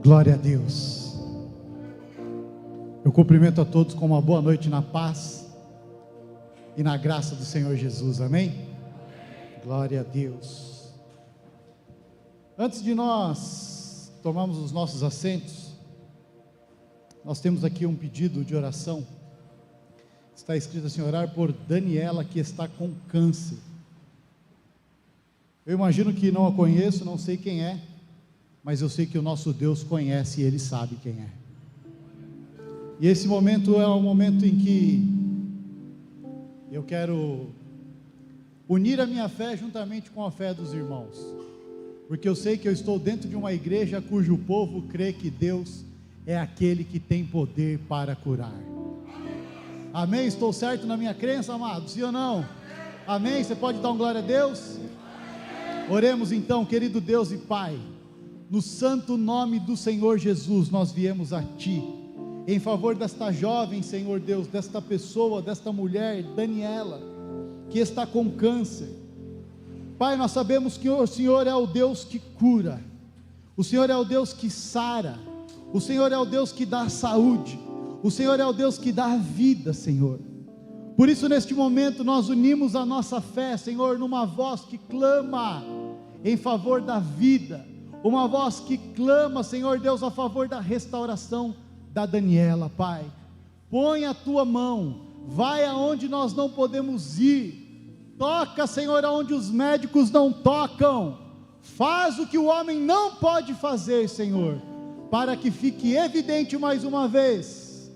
Glória a Deus. Eu cumprimento a todos com uma boa noite na paz e na graça do Senhor Jesus, amém? Glória a Deus. Antes de nós tomarmos os nossos assentos, nós temos aqui um pedido de oração. Está escrito assim: orar por Daniela, que está com câncer. Eu imagino que não a conheço, não sei quem é, mas eu sei que o nosso Deus conhece e Ele sabe quem é. E esse momento é um momento em que eu quero unir a minha fé juntamente com a fé dos irmãos, porque eu sei que eu estou dentro de uma igreja cujo povo crê que Deus é aquele que tem poder para curar. Amém? Estou certo na minha crença, amados? Sim ou não? Amém? Você pode dar um glória a Deus? Oremos então. Querido Deus e Pai, no santo nome do Senhor Jesus, nós viemos a Ti, em favor desta jovem, Senhor Deus, desta pessoa, desta mulher, Daniela, que está com câncer. Pai, nós sabemos que o Senhor é o Deus que cura, o Senhor é o Deus que sara, o Senhor é o Deus que dá saúde, o Senhor é o Deus que dá vida, Senhor. Por isso, neste momento, nós unimos a nossa fé, Senhor, numa voz que clama em favor da vida, uma voz que clama, Senhor Deus, a favor da restauração da Daniela. Pai, põe a Tua mão, vai aonde nós não podemos ir, toca, Senhor, aonde os médicos não tocam, faz o que o homem não pode fazer, Senhor, para que fique evidente mais uma vez,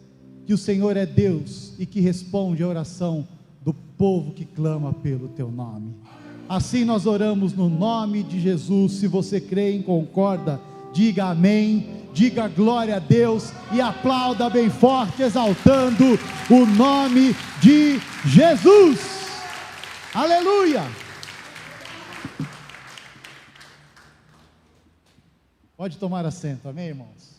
que o Senhor é Deus, e que responde a oração do povo que clama pelo Teu nome. Assim nós oramos no nome de Jesus. Se você crê e concorda, diga amém, diga glória a Deus e aplauda bem forte, exaltando o nome de Jesus. Aleluia! Pode tomar assento, amém, irmãos?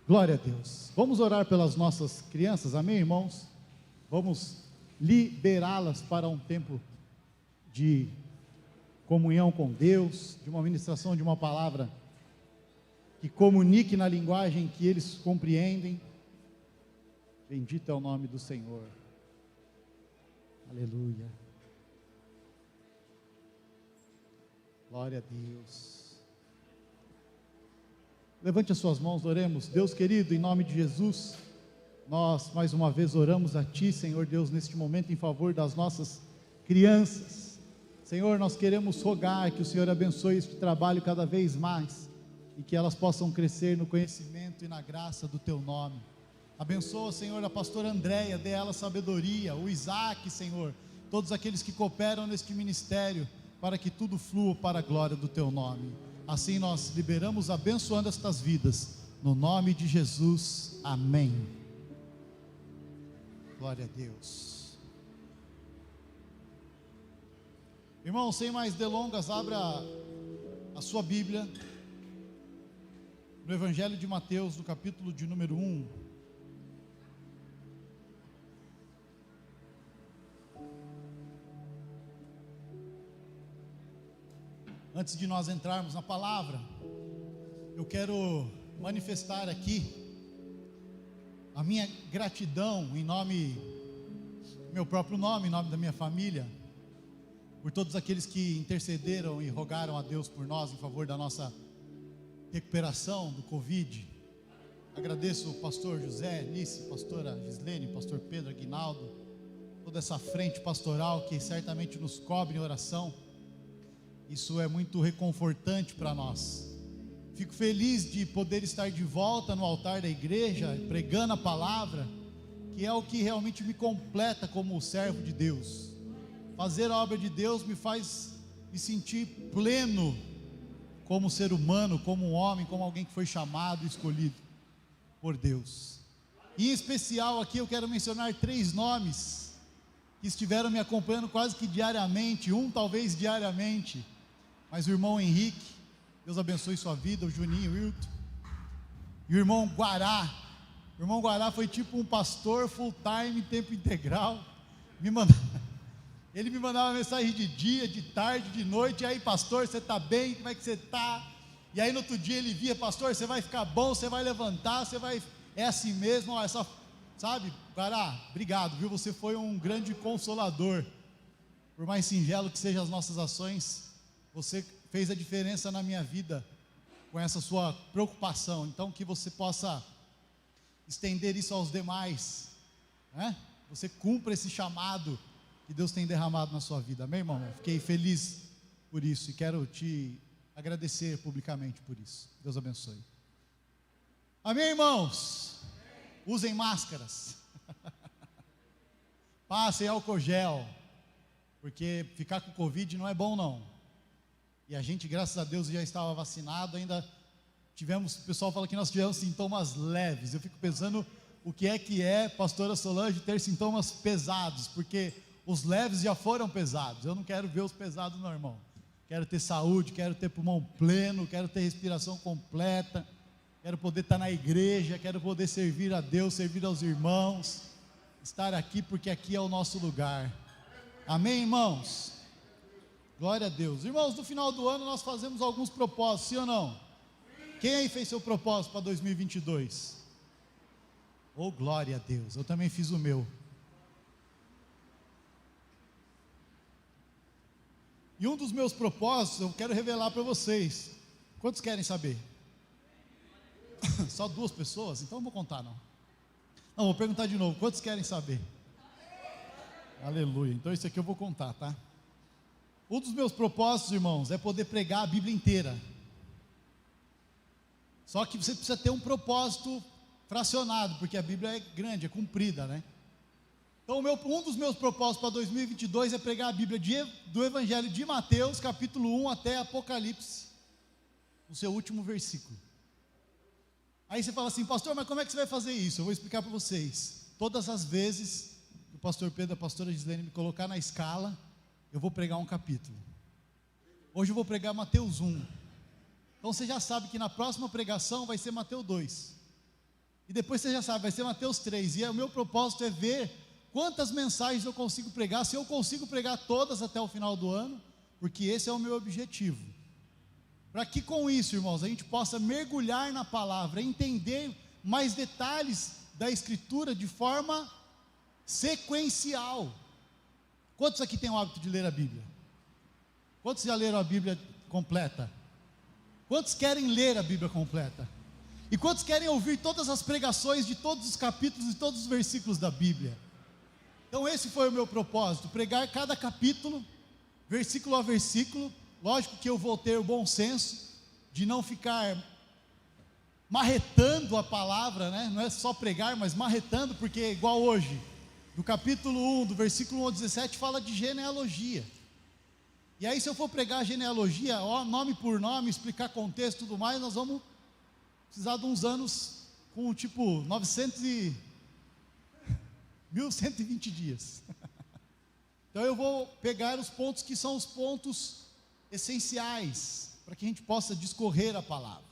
Glória a Deus. Vamos orar pelas nossas crianças, amém, irmãos? Vamos liberá-las para um tempo de comunhão com Deus, de uma ministração de uma palavra que comunique na linguagem que eles compreendem. Bendito é o nome do Senhor. Aleluia. Glória a Deus. Levante as suas mãos, oremos. Deus querido, em nome de Jesus, nós mais uma vez oramos a Ti, Senhor Deus, neste momento em favor das nossas crianças. Senhor, nós queremos rogar que o Senhor abençoe este trabalho cada vez mais, e que elas possam crescer no conhecimento e na graça do Teu nome. Abençoa, Senhor, a pastora Andréia, dê ela sabedoria, o Isaac, Senhor, todos aqueles que cooperam neste ministério, para que tudo flua para a glória do Teu nome. Assim nós liberamos abençoando estas vidas, no nome de Jesus, amém. Glória a Deus. Irmão, sem mais delongas, abra a sua Bíblia, no Evangelho de Mateus, no capítulo de número 1. Antes de nós entrarmos na palavra, eu quero manifestar aqui a minha gratidão em nome, meu próprio nome, em nome da minha família, por todos aqueles que intercederam e rogaram a Deus por nós, em favor da nossa recuperação do Covid. Agradeço o pastor José, Nice, pastora Gislene, pastor Pedro Aguinaldo, toda essa frente pastoral que certamente nos cobre em oração. Isso é muito reconfortante para nós. Fico feliz de poder estar de volta no altar da igreja, pregando a palavra, que é o que realmente me completa como servo de Deus. Fazer a obra de Deus me faz me sentir pleno como ser humano, como um homem, como alguém que foi chamado e escolhido por Deus. E em especial aqui eu quero mencionar 3 nomes que estiveram me acompanhando quase que diariamente, um talvez diariamente, mas o irmão Henrique, Deus abençoe sua vida, o Juninho, o Wilton. E o irmão Guará. O irmão Guará foi tipo um pastor full time, tempo integral. Ele me mandava mensagem de dia, de tarde, de noite. E aí, pastor, você está bem? Como é que você está? E aí no outro dia ele via: pastor, você vai ficar bom, você vai levantar, você vai... É assim mesmo, ó, essa... Sabe, Guará, obrigado, viu? Você foi um grande consolador. Por mais singelo que sejam as nossas ações, você fez a diferença na minha vida com essa sua preocupação. Então que você possa estender isso aos demais, né? Você cumpra esse chamado que Deus tem derramado na sua vida, amém, irmão? Eu fiquei feliz por isso e quero te agradecer publicamente por isso. Deus abençoe. Amém, irmãos? Usem máscaras. Passem álcool gel, porque ficar com Covid não é bom não. E a gente, graças a Deus, já estava vacinado. Ainda tivemos, o pessoal fala que nós tivemos sintomas leves. Eu fico pensando o que é, pastora Solange, ter sintomas pesados, porque os leves já foram pesados. Eu não quero ver os pesados não, irmão. Quero ter saúde, quero ter pulmão pleno, quero ter respiração completa, quero poder estar na igreja, quero poder servir a Deus, servir aos irmãos, estar aqui porque aqui é o nosso lugar. Amém, irmãos? Glória a Deus. Irmãos, no final do ano nós fazemos alguns propósitos, sim ou não? Quem aí fez seu propósito para 2022? Oh, glória a Deus, eu também fiz o meu. E um dos meus propósitos, eu quero revelar para vocês. Quantos querem saber? Só 2 pessoas? Então não vou contar não. Não, vou perguntar de novo. Quantos querem saber? Aleluia. Então isso aqui eu vou contar, tá? Um dos meus propósitos, irmãos, é poder pregar a Bíblia inteira. Só que você precisa ter um propósito fracionado, porque a Bíblia é grande, é comprida, né? Então um dos meus propósitos para 2022 é pregar a Bíblia do Evangelho de Mateus, capítulo 1 até Apocalipse, no seu último versículo. Aí você fala assim: pastor, mas como é que você vai fazer isso? Eu vou explicar para vocês. Todas as vezes que o pastor Pedro e a pastora Gislene me colocar na escala, eu vou pregar um capítulo. Hoje eu vou pregar Mateus 1. Então você já sabe que na próxima pregação vai ser Mateus 2. E depois você já sabe, vai ser Mateus 3. E o meu propósito é ver quantas mensagens eu consigo pregar, se eu consigo pregar todas até o final do ano, porque esse é o meu objetivo. Para que com isso, irmãos, a gente possa mergulhar na palavra, entender mais detalhes da Escritura de forma sequencial. Quantos aqui têm o hábito de ler a Bíblia? Quantos já leram a Bíblia completa? Quantos querem ler a Bíblia completa? E quantos querem ouvir todas as pregações de todos os capítulos e todos os versículos da Bíblia? Então esse foi o meu propósito, pregar cada capítulo, versículo a versículo. Lógico que eu vou ter o bom senso de não ficar marretando a palavra, né? Não é só pregar, mas marretando, porque é igual hoje, do capítulo 1, do versículo 1 ao 17, fala de genealogia. E aí se eu for pregar genealogia, ó, nome por nome, explicar contexto e tudo mais, nós vamos precisar de uns anos com tipo 1120 dias. Então eu vou pegar os pontos que são os pontos essenciais, para que a gente possa discorrer a palavra.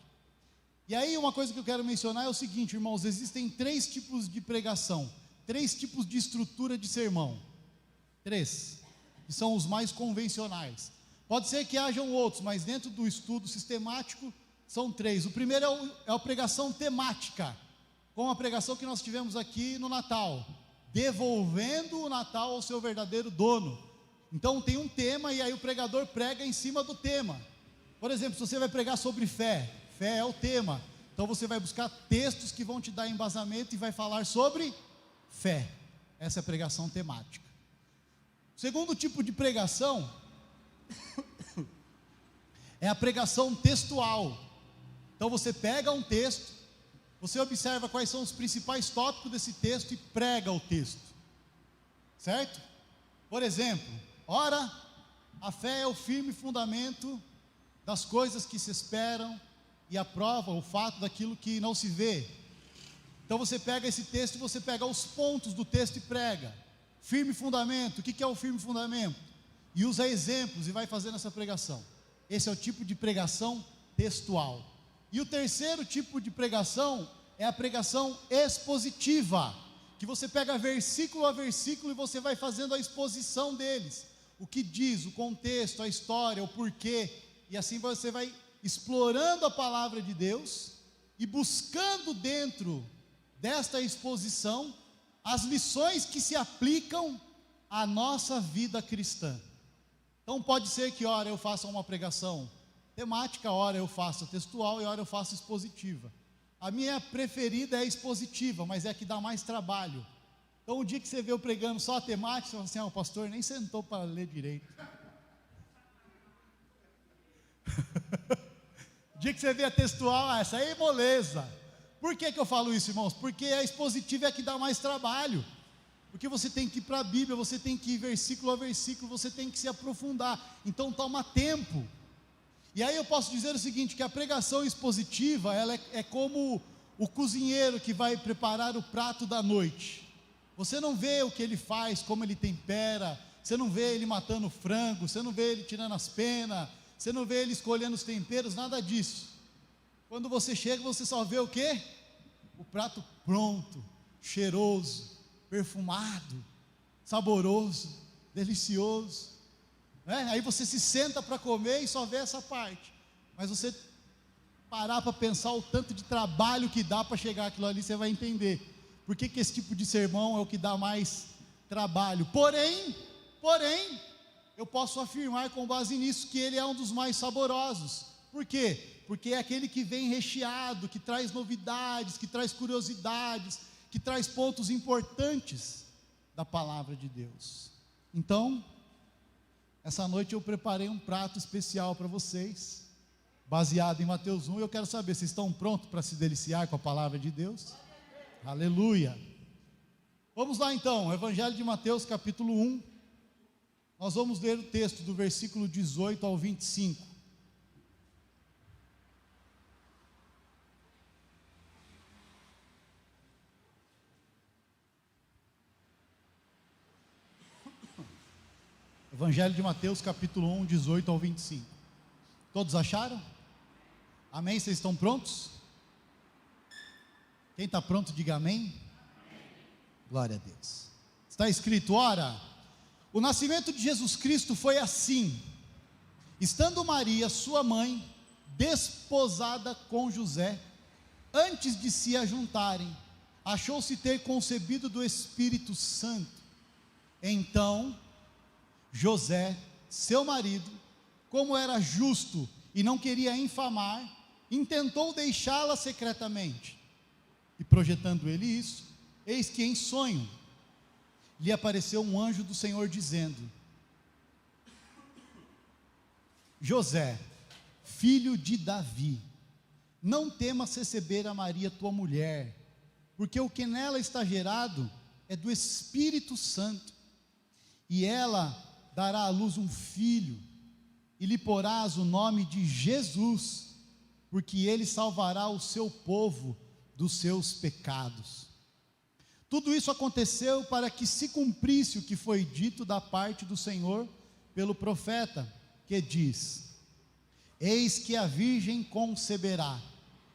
E aí uma coisa que eu quero mencionar é o seguinte, irmãos: existem 3 tipos de pregação, 3 tipos de estrutura de sermão, 3, que são os mais convencionais. Pode ser que hajam outros, mas dentro do estudo sistemático, são 3. O primeiro é a pregação temática, como a pregação que nós tivemos aqui no Natal, devolvendo o Natal ao seu verdadeiro dono. Então tem um tema e aí o pregador prega em cima do tema. Por exemplo, se você vai pregar sobre fé, fé é o tema, então você vai buscar textos que vão te dar embasamento e vai falar sobre fé. Essa é a pregação temática. O segundo tipo de pregação é a pregação textual. Então você pega um texto, você observa quais são os principais tópicos desse texto e prega o texto, certo? Por exemplo, ora, a fé é o firme fundamento das coisas que se esperam e a prova, o fato daquilo que não se vê. Então você pega esse texto e você pega os pontos do texto e prega. Firme fundamento, o que é o firme fundamento? E usa exemplos e vai fazendo essa pregação. Esse é o tipo de pregação textual. E o terceiro tipo de pregação é a pregação expositiva, que você pega versículo a versículo e você vai fazendo a exposição deles, o que diz, o contexto, a história, o porquê, e assim você vai explorando a palavra de Deus e buscando dentro desta exposição as lições que se aplicam à nossa vida cristã. Então pode ser que ora eu faça uma pregação temática, ora eu faça textual e ora eu faça expositiva. A minha preferida é expositiva, mas é a que dá mais trabalho. Então o dia que você vê eu pregando só a temática, você fala assim, o pastor nem sentou para ler direito. O dia que você vê a textual, essa aí é moleza. Por que eu falo isso, irmãos? Porque a expositiva é a que dá mais trabalho. Porque você tem que ir para a Bíblia, você tem que ir versículo a versículo, você tem que se aprofundar. Então toma tempo. E aí eu posso dizer o seguinte, que a pregação expositiva, ela é como o cozinheiro que vai preparar o prato da noite. Você não vê o que ele faz, como ele tempera, você não vê ele matando frango, você não vê ele tirando as penas, você não vê ele escolhendo os temperos, nada disso. Quando você chega, você só vê o quê? O prato pronto, cheiroso, perfumado, saboroso, delicioso. Aí você se senta para comer e só vê essa parte. Mas você parar para pensar o tanto de trabalho que dá para chegar àquilo ali, você vai entender por que esse tipo de sermão é o que dá mais trabalho. Porém, eu posso afirmar com base nisso que ele é um dos mais saborosos. Por quê? Porque é aquele que vem recheado, que traz novidades, que traz curiosidades, que traz pontos importantes da palavra de Deus. Então, essa noite eu preparei um prato especial para vocês, baseado em Mateus 1, e eu quero saber, vocês estão prontos para se deliciar com a palavra de Deus? Aleluia! Vamos lá então, Evangelho de Mateus capítulo 1, nós vamos ler o texto do versículo 18 ao 25. Evangelho de Mateus capítulo 1, 18 ao 25. Todos acharam? Amém? Vocês estão prontos? Quem está pronto, diga amém. Glória a Deus. Está escrito, ora, o nascimento de Jesus Cristo foi assim: estando Maria, sua mãe, desposada com José, antes de se ajuntarem, achou-se ter concebido do Espírito Santo. Então José, seu marido, como era justo e não queria infamar, intentou deixá-la secretamente. E projetando ele isso, eis que em sonho lhe apareceu um anjo do Senhor dizendo: José, filho de Davi, não temas receber a Maria tua mulher, porque o que nela está gerado é do Espírito Santo, e ela dará à luz um filho, e lhe porás o nome de Jesus, porque ele salvará o seu povo dos seus pecados. Tudo isso aconteceu para que se cumprisse o que foi dito da parte do Senhor pelo profeta, que diz: eis que a virgem conceberá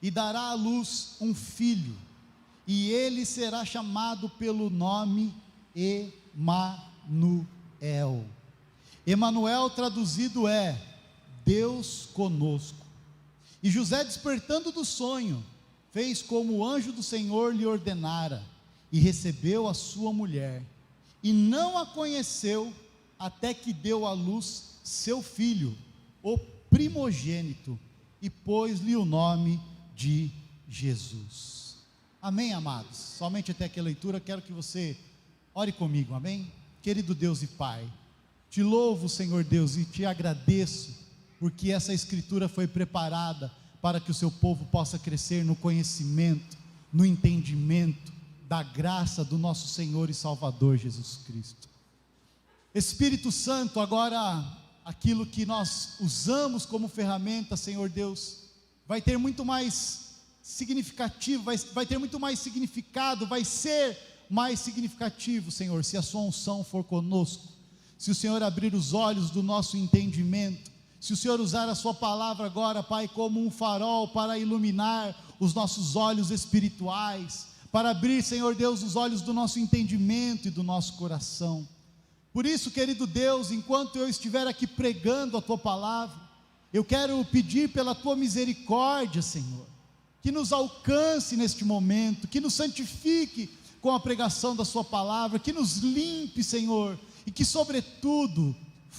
e dará à luz um filho, e ele será chamado pelo nome Emanuel. Emanuel traduzido é Deus conosco. E José, despertando do sonho, fez como o anjo do Senhor lhe ordenara, e recebeu a sua mulher, e não a conheceu até que deu à luz seu filho, o primogênito, e pôs-lhe o nome de Jesus. Amém, amados? Somente até aqui a leitura, quero que você ore comigo, amém? Querido Deus e Pai, te louvo, Senhor Deus, e te agradeço, porque essa escritura foi preparada para que o seu povo possa crescer no conhecimento, no entendimento da graça do nosso Senhor e Salvador Jesus Cristo. Espírito Santo, agora aquilo que nós usamos como ferramenta, Senhor Deus, vai ter muito mais significativo, vai ter muito mais significado, vai ser mais significativo, Senhor, se a sua unção for conosco, se o Senhor abrir os olhos do nosso entendimento, se o Senhor usar a sua palavra agora, Pai, como um farol para iluminar os nossos olhos espirituais, para abrir, Senhor Deus, os olhos do nosso entendimento e do nosso coração. Por isso, querido Deus, enquanto eu estiver aqui pregando a tua palavra, eu quero pedir pela tua misericórdia, Senhor, que nos alcance neste momento, que nos santifique com a pregação da sua palavra, que nos limpe, Senhor, e que sobretudo,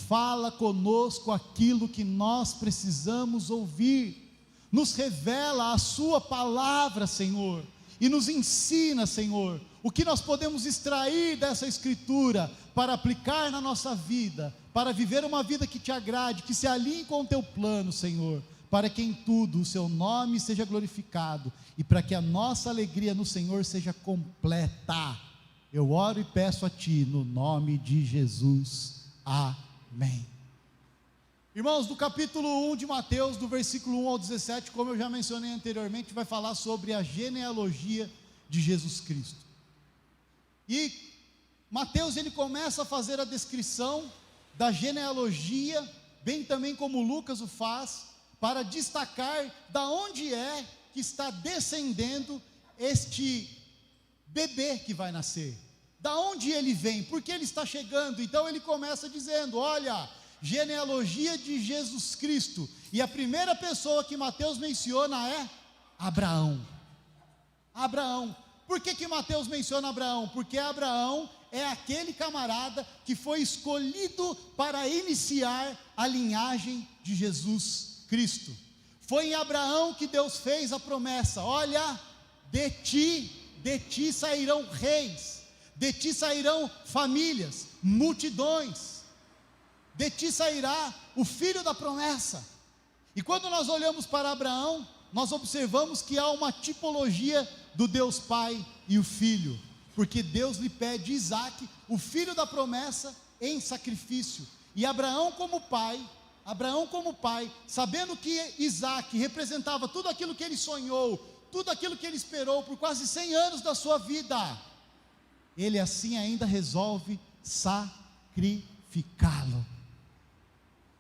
fala conosco aquilo que nós precisamos ouvir, nos revela a sua palavra, Senhor, e nos ensina, Senhor, o que nós podemos extrair dessa escritura, para aplicar na nossa vida, para viver uma vida que te agrade, que se alinhe com o teu plano, Senhor, para que em tudo o seu nome seja glorificado, e para que a nossa alegria no Senhor seja completa. Eu oro e peço a Ti, no nome de Jesus, amém. Irmãos, do capítulo 1 de Mateus, do versículo 1 ao 17, como eu já mencionei anteriormente, vai falar sobre a genealogia de Jesus Cristo. E Mateus, ele começa a fazer a descrição da genealogia, bem também como Lucas o faz, para destacar da onde é que está descendendo este bebê que vai nascer, da onde ele vem, porque ele está chegando. Então ele começa dizendo: olha, genealogia de Jesus Cristo, e a primeira pessoa que Mateus menciona é Abraão. Abraão. Por que Mateus menciona Abraão? Porque Abraão é aquele camarada que foi escolhido para iniciar a linhagem de Jesus Cristo. Foi em Abraão que Deus fez a promessa: olha, de ti sairão reis, de ti sairão famílias, multidões, de ti sairá o filho da promessa. E quando nós olhamos para Abraão, nós observamos que há uma tipologia do Deus Pai e o Filho, porque Deus lhe pede Isaque, o filho da promessa, em sacrifício. E Abraão como pai, sabendo que Isaque representava tudo aquilo que ele sonhou, tudo aquilo que ele esperou por quase 100 anos da sua vida, ele assim ainda resolve sacrificá-lo.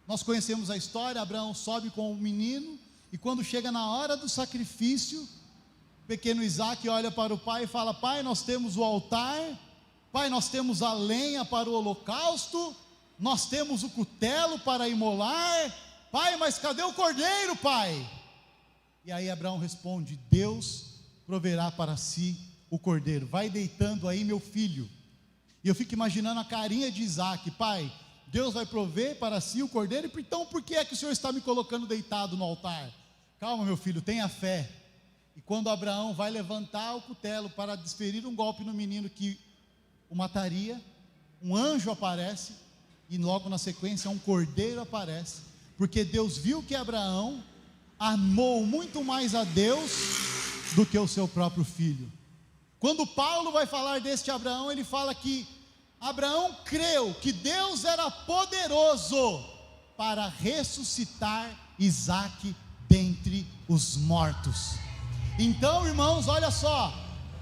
Nós conhecemos a história. Abraão sobe com o menino, e quando chega na hora do sacrifício, o pequeno Isaque olha para o pai e fala: pai, nós temos o altar, pai, nós temos a lenha para o holocausto, nós temos o cutelo para imolar, pai, mas cadê o cordeiro, pai? E aí Abraão responde: Deus proverá para si o cordeiro, vai deitando aí, meu filho. E eu fico imaginando a carinha de Isaque: pai, Deus vai prover para si o cordeiro, então por que é que o Senhor está me colocando deitado no altar? Calma, meu filho, tenha fé. E quando Abraão vai levantar o cutelo para desferir um golpe no menino que o mataria, um anjo aparece, e logo na sequência um cordeiro aparece, porque Deus viu que Abraão amou muito mais a Deus do que o seu próprio filho. Quando Paulo vai falar deste Abraão, ele fala que Abraão creu que Deus era poderoso para ressuscitar Isaque dentre os mortos. Então, irmãos, olha só,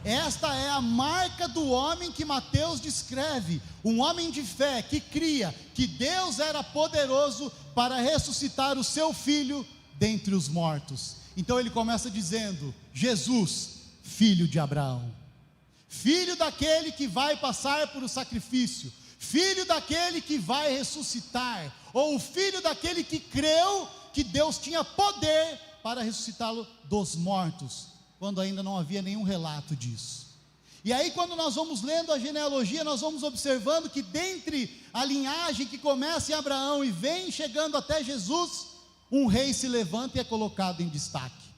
esta é a marca do homem que Mateus descreve, um homem de fé que cria que Deus era poderoso para ressuscitar o seu filho dentre os mortos. Então ele começa dizendo: Jesus, filho de Abraão, filho daquele que vai passar por o sacrifício, filho daquele que vai ressuscitar, ou filho daquele que creu que Deus tinha poder para ressuscitá-lo dos mortos, quando ainda não havia nenhum relato disso. E aí, quando nós vamos lendo a genealogia, nós vamos observando que dentre a linhagem que começa em Abraão e vem chegando até Jesus, um rei se levanta e é colocado em destaque,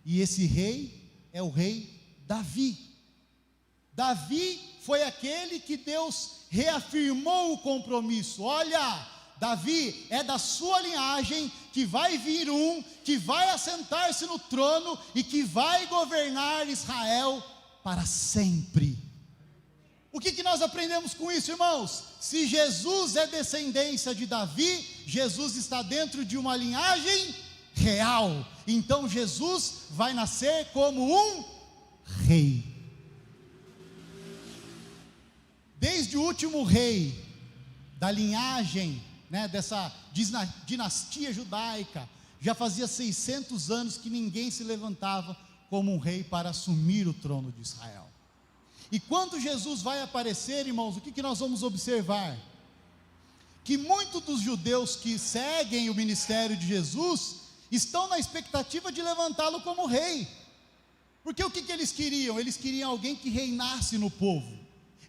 e esse rei é o rei Davi. Davi foi aquele que Deus reafirmou o compromisso: olha, Davi, é da sua linhagem que vai vir um, que vai assentar-se no trono e que vai governar Israel para sempre. O que nós aprendemos com isso, irmãos? Se Jesus é descendência de Davi, Jesus está dentro de uma linhagem real. Então Jesus vai nascer como um rei. Desde o último rei da linhagem né, dessa dinastia judaica. Já fazia 600 anos que ninguém se levantava como um rei para assumir o trono de Israel. E quando Jesus vai aparecer, irmãos, o que nós vamos observar? Que muitos dos judeus que seguem o ministério de Jesus estão na expectativa de levantá-lo como rei. Porque o que eles queriam? Eles queriam alguém que reinasse no povo.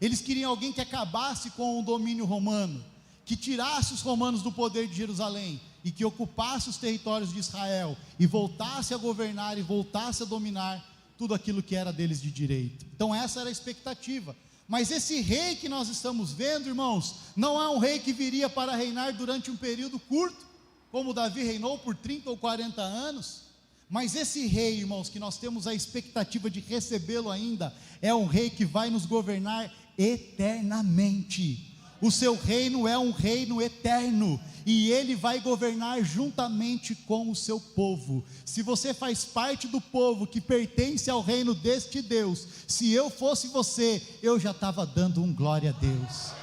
Eles queriam alguém que acabasse com o domínio romano, que tirasse os romanos do poder de Jerusalém e que ocupasse os territórios de Israel e voltasse a governar e voltasse a dominar tudo aquilo que era deles de direito. Então essa era a expectativa. Mas esse rei que nós estamos vendo, irmãos, não é um rei que viria para reinar durante um período curto, como Davi reinou por 30 ou 40 anos. Mas esse rei, irmãos, que nós temos a expectativa de recebê-lo ainda, é um rei que vai nos governar eternamente. O seu reino é um reino eterno, e ele vai governar juntamente com o seu povo. Se você faz parte do povo que pertence ao reino deste Deus, se eu fosse você, eu já estava dando um glória a Deus.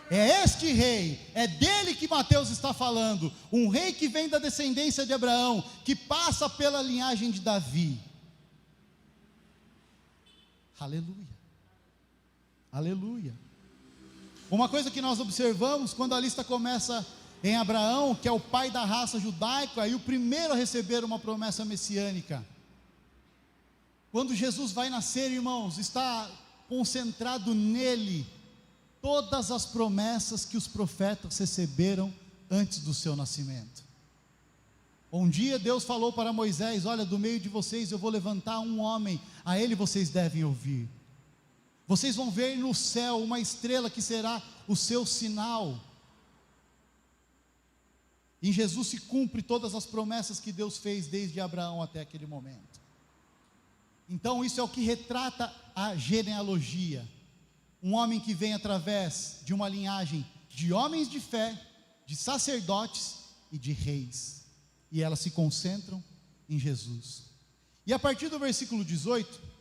É este rei, é dele que Mateus está falando, um rei que vem da descendência de Abraão, que passa pela linhagem de Davi. Aleluia, aleluia. Uma coisa que nós observamos, quando a lista começa em Abraão, que é o pai da raça judaica, e o primeiro a receber uma promessa messiânica. Quando Jesus vai nascer, irmãos, está concentrado nele todas as promessas que os profetas receberam antes do seu nascimento. Um dia Deus falou para Moisés: olha, do meio de vocês eu vou levantar um homem, a ele vocês devem ouvir. Vocês vão ver no céu uma estrela que será o seu sinal. Em Jesus se cumpre todas as promessas que Deus fez desde Abraão até aquele momento. Então isso é o que retrata a genealogia. Um homem que vem através de uma linhagem de homens de fé, de sacerdotes e de reis. E elas se concentram em Jesus. E a partir do versículo 18,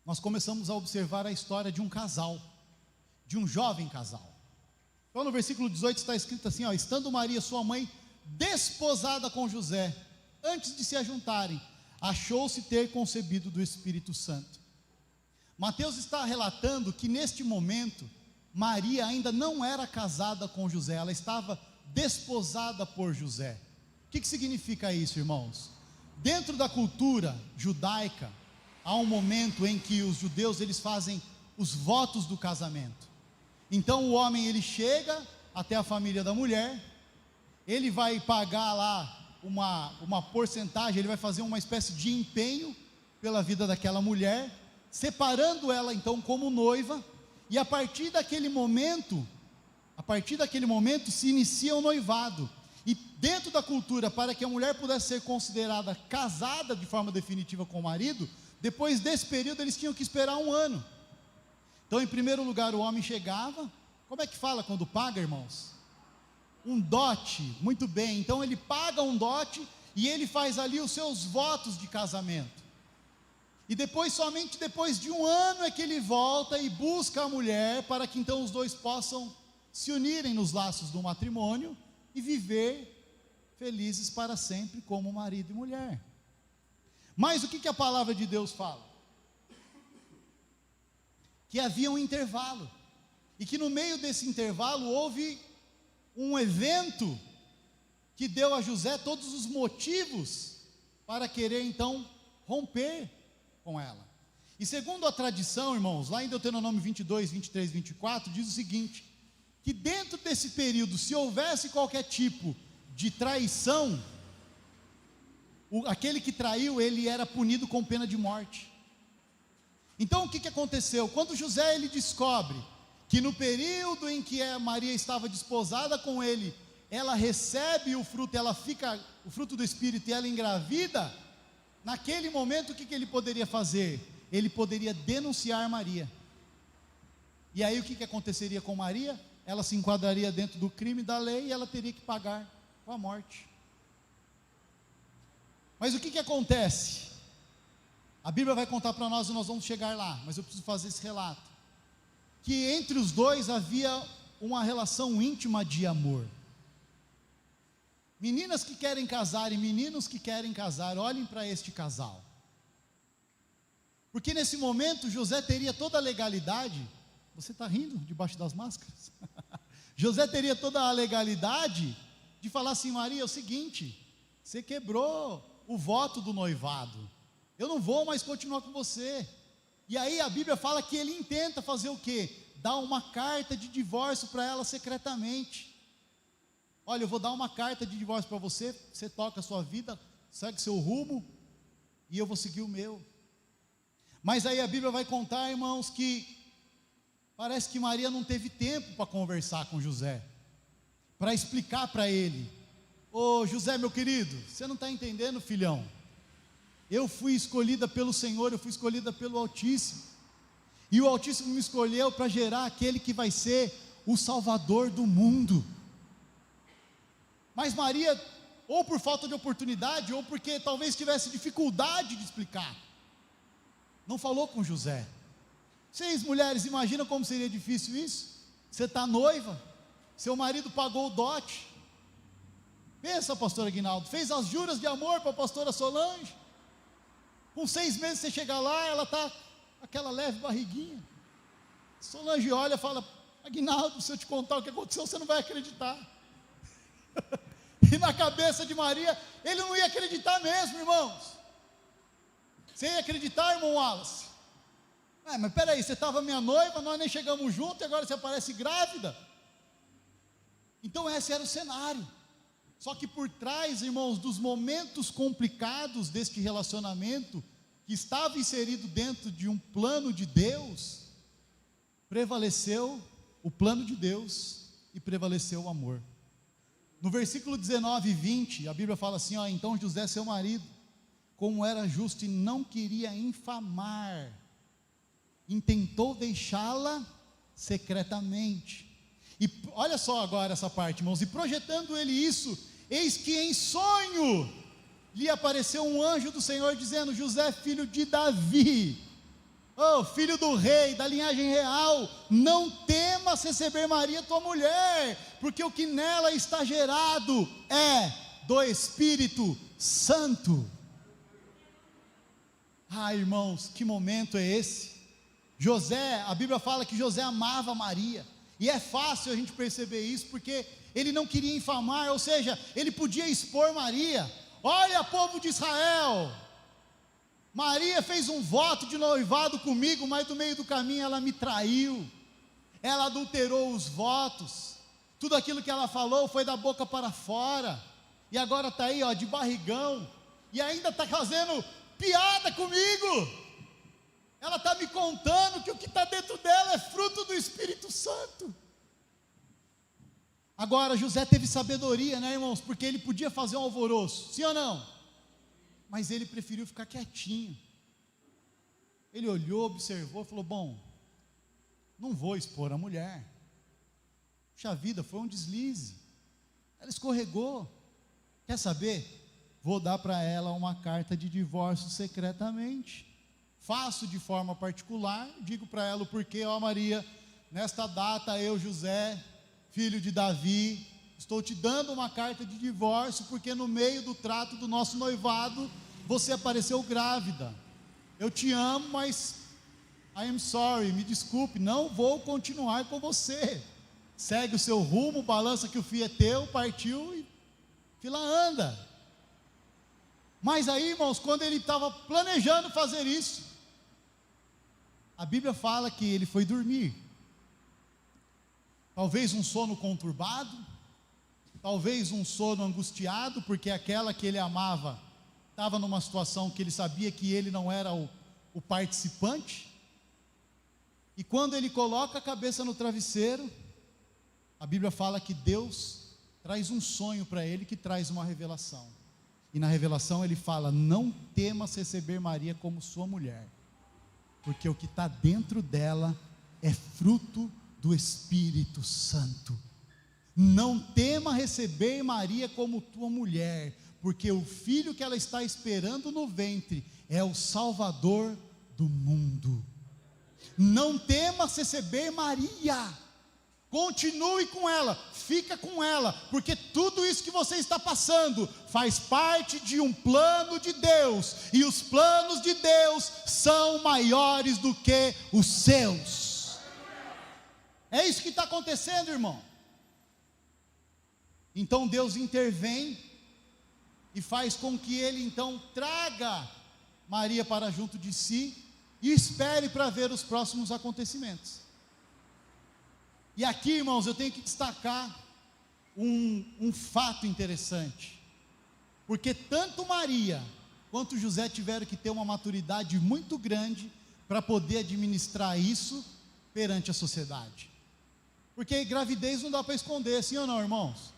nós começamos a observar a história de um casal, de um jovem casal. Então no versículo 18 está escrito assim, estando Maria sua mãe desposada com José, antes de se ajuntarem, achou-se ter concebido do Espírito Santo. Mateus está relatando que neste momento, Maria ainda não era casada com José, ela estava desposada por José. O que significa isso, irmãos? Dentro da cultura judaica, há um momento em que os judeus eles fazem os votos do casamento. Então o homem ele chega até a família da mulher, ele vai pagar lá uma porcentagem, ele vai fazer uma espécie de empenho pela vida daquela mulher, separando ela então como noiva, e a partir daquele momento se inicia o noivado. E dentro da cultura, para que a mulher pudesse ser considerada casada de forma definitiva com o marido, depois desse período eles tinham que esperar 1 ano. Então em primeiro lugar o homem chegava, como é que fala quando paga, irmãos? Um dote, muito bem, então ele paga um dote e ele faz ali os seus votos de casamento. E depois, somente depois de 1 ano é que ele volta e busca a mulher, para que então os dois possam se unirem nos laços do matrimônio e viver felizes para sempre como marido e mulher. Mas o que a palavra de Deus fala? Que havia um intervalo, e que no meio desse intervalo houve um evento que deu a José todos os motivos para querer então romper com ela. E segundo a tradição, irmãos, lá em Deuteronômio 22, 23, 24, diz o seguinte: que dentro desse período, se houvesse qualquer tipo de traição, aquele que traiu, ele era punido com pena de morte. Então o que aconteceu? Quando José ele descobre que no período em que a Maria estava desposada com ele, ela recebe o fruto, o fruto do Espírito, e ela engravida, naquele momento o que ele poderia fazer? Ele poderia denunciar Maria. E aí o que aconteceria com Maria? Ela se enquadraria dentro do crime da lei e ela teria que pagar com a morte. Mas o que acontece? A Bíblia vai contar para nós e nós vamos chegar lá, mas eu preciso fazer esse relato. que entre os dois havia uma relação íntima de amor. Meninas que querem casar e meninos que querem casar, olhem para este casal. Porque nesse momento José teria toda a legalidade. Você está rindo debaixo das máscaras? José teria toda a legalidade de falar assim: Maria, é o seguinte, você quebrou o voto do noivado, eu não vou mais continuar com você. E aí a Bíblia fala que ele intenta fazer o quê? Dar uma carta de divórcio para ela secretamente. Olha, eu vou dar uma carta de divórcio para você, você toca a sua vida, segue seu rumo, e eu vou seguir o meu. Mas aí a Bíblia vai contar, irmãos, que parece que Maria não teve tempo para conversar com José, para explicar para ele: ô José, meu querido, você não está entendendo, filhão, eu fui escolhida pelo Senhor, eu fui escolhida pelo Altíssimo, e o Altíssimo me escolheu para gerar aquele que vai ser o Salvador do mundo. Mas Maria, ou por falta de oportunidade, ou porque talvez tivesse dificuldade de explicar, não falou com José. Vocês mulheres imaginam como seria difícil isso? Você está noiva, seu marido pagou o dote, pensa, pastor Aguinaldo, fez as juras de amor para a pastora Solange, com 6 meses você chega lá, ela está aquela leve barriguinha, Solange olha e fala: Aguinaldo, se eu te contar o que aconteceu, você não vai acreditar. E na cabeça de Maria, ele não ia acreditar mesmo, irmãos. Você ia acreditar, irmão Wallace? Mas peraí, você estava minha noiva, nós nem chegamos juntos, e agora você aparece grávida? Então esse era o cenário. Só que por trás, irmãos, dos momentos complicados deste relacionamento, que estava inserido dentro de um plano de Deus, prevaleceu o plano de Deus e prevaleceu o amor. No versículo 19 e 20, a Bíblia fala assim: então José, seu marido, como era justo e não queria infamar, intentou deixá-la secretamente. E olha só agora essa parte, irmãos: e projetando ele isso, eis que em sonho lhe apareceu um anjo do Senhor dizendo: José, filho de Davi, filho do rei, da linhagem real, não temas receber Maria tua mulher, porque o que nela está gerado é do Espírito Santo. Irmãos, que momento é esse? José, a Bíblia fala que José amava Maria, e é fácil a gente perceber isso, porque ele não queria infamar, ou seja, ele podia expor Maria. Olha, povo de Israel, Maria fez um voto de noivado comigo, mas no meio do caminho ela me traiu, ela adulterou os votos, tudo aquilo que ela falou foi da boca para fora, e agora está aí, de barrigão, e ainda está fazendo piada comigo. Ela está me contando que o que está dentro dela é fruto do Espírito Santo. Agora José teve sabedoria, né, irmãos? Porque ele podia fazer um alvoroço, sim ou não? Mas ele preferiu ficar quietinho. Ele olhou, observou, falou: bom, não vou expor a mulher. Puxa vida, foi um deslize, ela escorregou. Quer saber? Vou dar para ela uma carta de divórcio secretamente. Faço de forma particular, digo para ela o porquê: Maria, nesta data eu, José, filho de Davi, estou te dando uma carta de divórcio, porque no meio do trato do nosso noivado, você apareceu grávida. Eu te amo, mas I am sorry, me desculpe, não vou continuar com você. Segue o seu rumo, balança que o fio é teu, partiu e fila anda. Mas aí, irmãos, quando ele estava planejando fazer isso, a Bíblia fala que ele foi dormir. Talvez um sono conturbado, talvez um sono angustiado, porque aquela que ele amava estava numa situação que ele sabia que ele não era o participante. E quando ele coloca a cabeça no travesseiro, a Bíblia fala que Deus traz um sonho para ele, que traz uma revelação. E na revelação ele fala: não temas receber Maria como sua mulher, porque o que está dentro dela é fruto do Espírito Santo. Não tema receber Maria como tua mulher, porque o filho que ela está esperando no ventre é o Salvador do mundo. Não temas receber Maria, continue com ela, fica com ela, porque tudo isso que você está passando faz parte de um plano de Deus, e os planos de Deus são maiores do que os seus. É isso que está acontecendo, irmão. Então Deus intervém e faz com que ele então traga Maria para junto de si e espere para ver os próximos acontecimentos. E aqui, irmãos, eu tenho que destacar um fato interessante, porque tanto Maria quanto José tiveram que ter uma maturidade muito grande para poder administrar isso perante a sociedade, porque gravidez não dá para esconder, sim ou não, irmãos?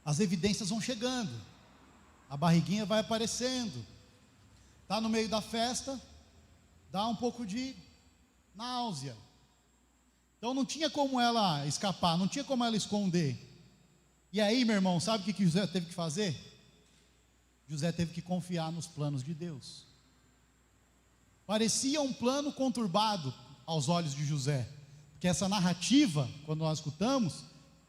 As evidências vão chegando, a barriguinha vai aparecendo, está no meio da festa, dá um pouco de náusea. Então não tinha como ela escapar, não tinha como ela esconder. E aí, meu irmão, sabe o que José teve que fazer? José teve que confiar nos planos de Deus. Parecia um plano conturbado aos olhos de José, porque essa narrativa, quando nós escutamos,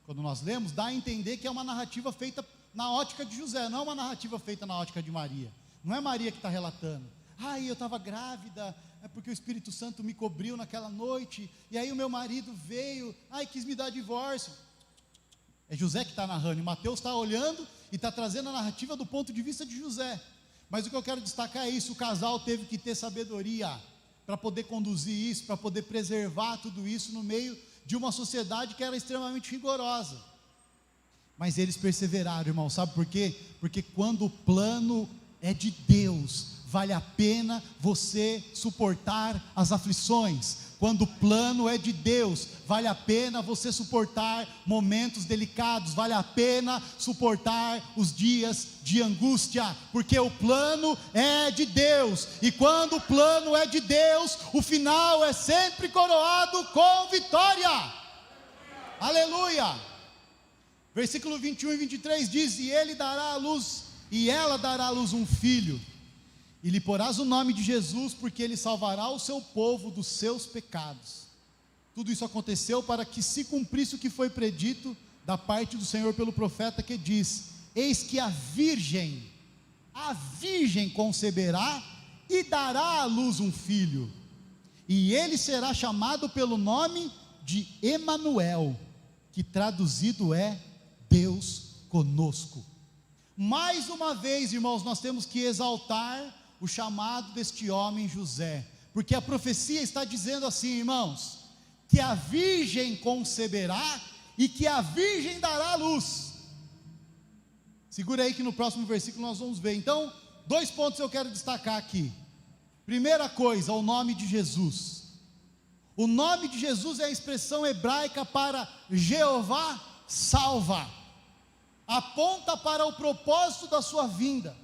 quando nós lemos, dá a entender que é uma narrativa feita na ótica de José, não é uma narrativa feita na ótica de Maria. Não é Maria que está relatando: eu estava grávida, é porque o Espírito Santo me cobriu naquela noite, e aí o meu marido veio, quis me dar divórcio. É José que está narrando, e Mateus está olhando e está trazendo a narrativa do ponto de vista de José. Mas o que eu quero destacar é isso: o casal teve que ter sabedoria para poder conduzir isso, para poder preservar tudo isso no meio de uma sociedade que era extremamente rigorosa. Mas eles perseveraram, irmão, sabe por quê? Porque quando o plano é de Deus, vale a pena você suportar as aflições. Quando o plano é de Deus, vale a pena você suportar momentos delicados, vale a pena suportar os dias de angústia, porque o plano é de Deus, e quando o plano é de Deus, o final é sempre coroado com vitória. Aleluia! Versículo 21 e 23 diz: e ele dará à luz, e ela dará à luz um filho, e lhe porás o nome de Jesus, porque ele salvará o seu povo dos seus pecados. Tudo isso aconteceu para que se cumprisse o que foi predito da parte do Senhor pelo profeta, que diz: eis que a virgem conceberá e dará à luz um filho, e ele será chamado pelo nome de Emanuel, que traduzido é Deus conosco. Mais uma vez, irmãos, nós temos que exaltar o chamado deste homem José, porque a profecia está dizendo assim, irmãos, que a virgem conceberá e que a virgem dará à luz. Segura aí que no próximo versículo nós vamos ver. Então, 2 pontos eu quero destacar aqui. Primeira coisa, o nome de Jesus. O nome de Jesus é a expressão hebraica para Jeová salva, aponta para o propósito da sua vinda.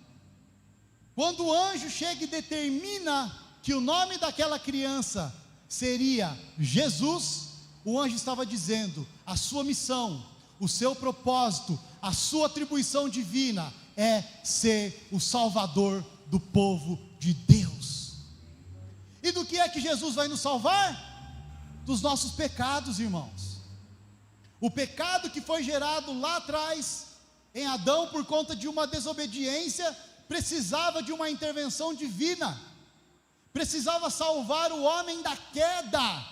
Quando o anjo chega e determina que o nome daquela criança seria Jesus, o anjo estava dizendo: a sua missão, o seu propósito, a sua atribuição divina é ser o salvador do povo de Deus. E do que é que Jesus vai nos salvar? Dos nossos pecados, irmãos. O pecado que foi gerado lá atrás em Adão por conta de uma desobediência precisava de uma intervenção divina, precisava salvar o homem da queda,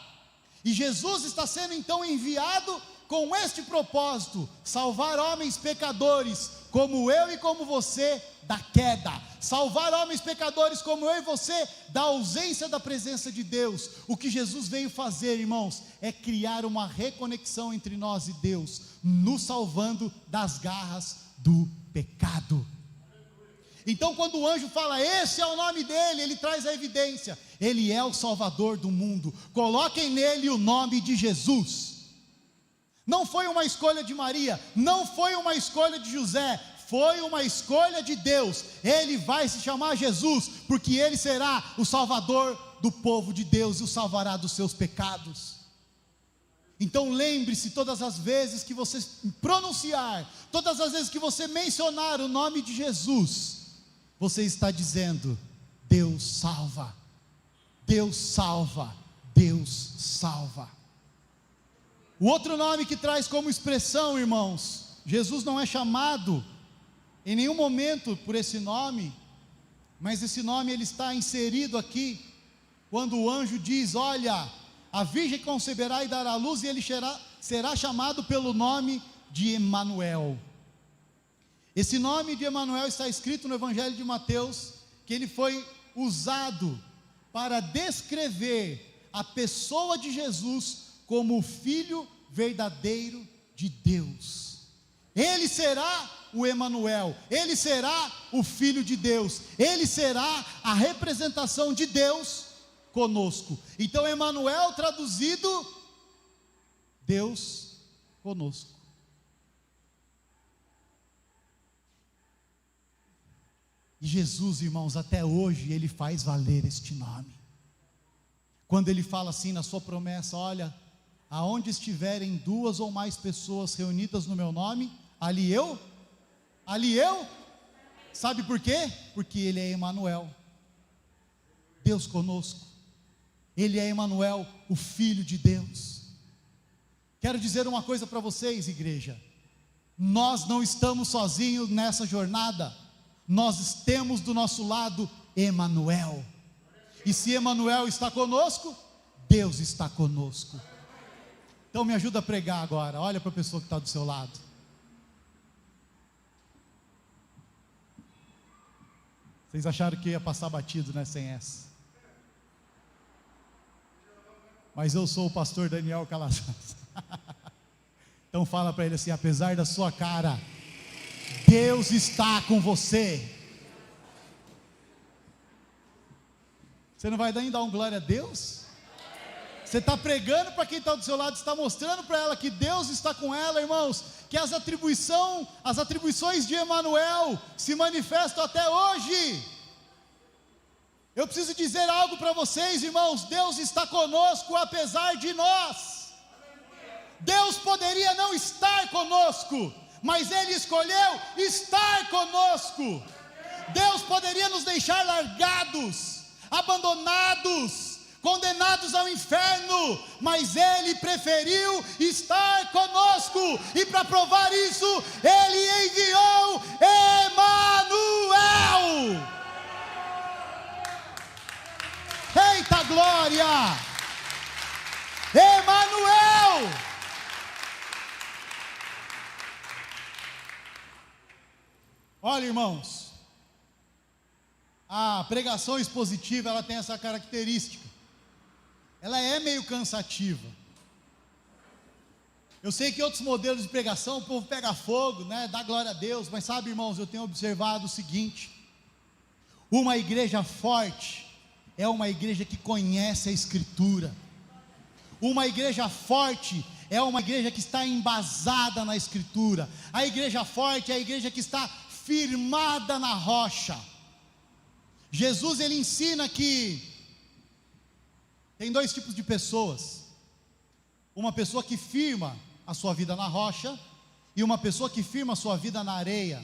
e Jesus está sendo então enviado com este propósito: salvar homens pecadores como eu e como você da queda, salvar homens pecadores como eu e você da ausência da presença de Deus. O que Jesus veio fazer, irmãos, é criar uma reconexão entre nós e Deus, nos salvando das garras do pecado. Então, quando o anjo fala, esse é o nome dele, ele traz a evidência: ele é o Salvador do mundo, coloquem nele o nome de Jesus. Não foi uma escolha de Maria, não foi uma escolha de José, foi uma escolha de Deus. Ele vai se chamar Jesus, porque ele será o Salvador do povo de Deus e o salvará dos seus pecados. Então lembre-se, todas as vezes que você pronunciar, todas as vezes que você mencionar o nome de Jesus, você está dizendo: Deus salva. Deus salva. Deus salva. O outro nome que traz como expressão, irmãos, Jesus não é chamado em nenhum momento por esse nome, mas esse nome ele está inserido aqui, quando o anjo diz: olha, a virgem conceberá e dará à luz, e ele será chamado pelo nome de Emanuel. Esse nome de Emanuel está escrito no Evangelho de Mateus, que ele foi usado para descrever a pessoa de Jesus como o Filho verdadeiro de Deus. Ele será o Emanuel, ele será o Filho de Deus, ele será a representação de Deus conosco. Então Emanuel traduzido, Deus conosco. E Jesus, irmãos, até hoje ele faz valer este nome. Quando ele fala assim na sua promessa: olha, aonde estiverem 2 ou mais pessoas reunidas no meu nome, ali eu, sabe por quê? Porque ele é Emanuel, Deus conosco. Ele é Emanuel, o Filho de Deus. Quero dizer uma coisa para vocês, igreja: nós não estamos sozinhos nessa jornada, nós temos do nosso lado Emanuel, e se Emanuel está conosco, Deus está conosco. Então me ajuda a pregar agora. Olha para a pessoa que está do seu lado. Vocês acharam que ia passar batido, né, sem essa? Mas eu sou o pastor Daniel Calazans. Então fala para ele assim: apesar da sua cara, Deus está com você. Você não vai nem dar um glória a Deus? Você está pregando para quem está do seu lado, está mostrando para ela que Deus está com ela, irmãos, que as atribuições de Emanuel se manifestam até hoje. Eu preciso dizer algo para vocês, irmãos: Deus está conosco apesar de nós. Deus poderia não estar conosco, mas Ele escolheu estar conosco. Deus poderia nos deixar largados, abandonados, condenados ao inferno, mas Ele preferiu estar conosco, e para provar isso, Ele enviou Emanuel. Eita glória! Emanuel! Olha, irmãos, a pregação expositiva, ela tem essa característica. Ela é meio cansativa. Eu sei que outros modelos de pregação, o povo pega fogo, né, dá glória a Deus, mas sabe, irmãos, eu tenho observado o seguinte: uma igreja forte é uma igreja que conhece a Escritura. Uma igreja forte é uma igreja que está embasada na Escritura. A igreja forte é a igreja que está firmada na rocha. Jesus, ele ensina que tem 2 tipos de pessoas: uma pessoa que firma a sua vida na rocha, e uma pessoa que firma a sua vida na areia.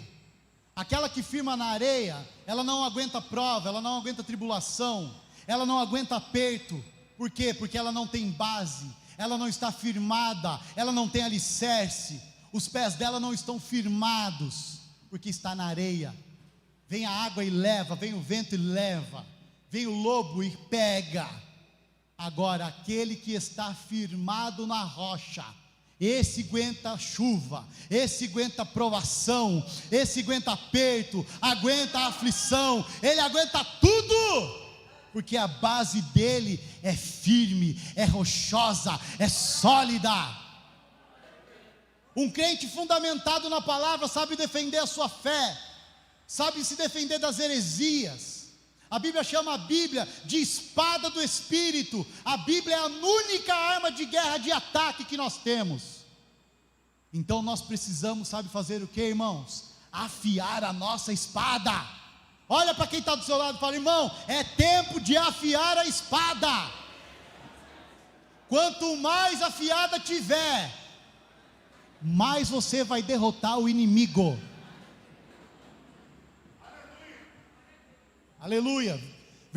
Aquela que firma na areia, ela não aguenta prova, ela não aguenta tribulação, ela não aguenta aperto. Por quê? Porque ela não tem base, ela não está firmada, ela não tem alicerce, os pés dela não estão firmados, porque está na areia. Vem a água e leva, vem o vento e leva, vem o lobo e pega. Agora, aquele que está firmado na rocha, esse aguenta chuva, esse aguenta provação, esse aguenta aperto, aguenta aflição, ele aguenta tudo, porque a base dele é firme, é rochosa, é sólida. Um crente fundamentado na palavra sabe defender a sua fé, sabe se defender das heresias. A Bíblia chama a Bíblia de espada do Espírito. A Bíblia é a única arma de guerra, de ataque que nós temos. Então nós precisamos, sabe fazer o que, irmãos? Afiar a nossa espada. Olha para quem está do seu lado e fala: irmão, é tempo de afiar a espada. Quanto mais afiada tiver, mais você vai derrotar o inimigo. Aleluia.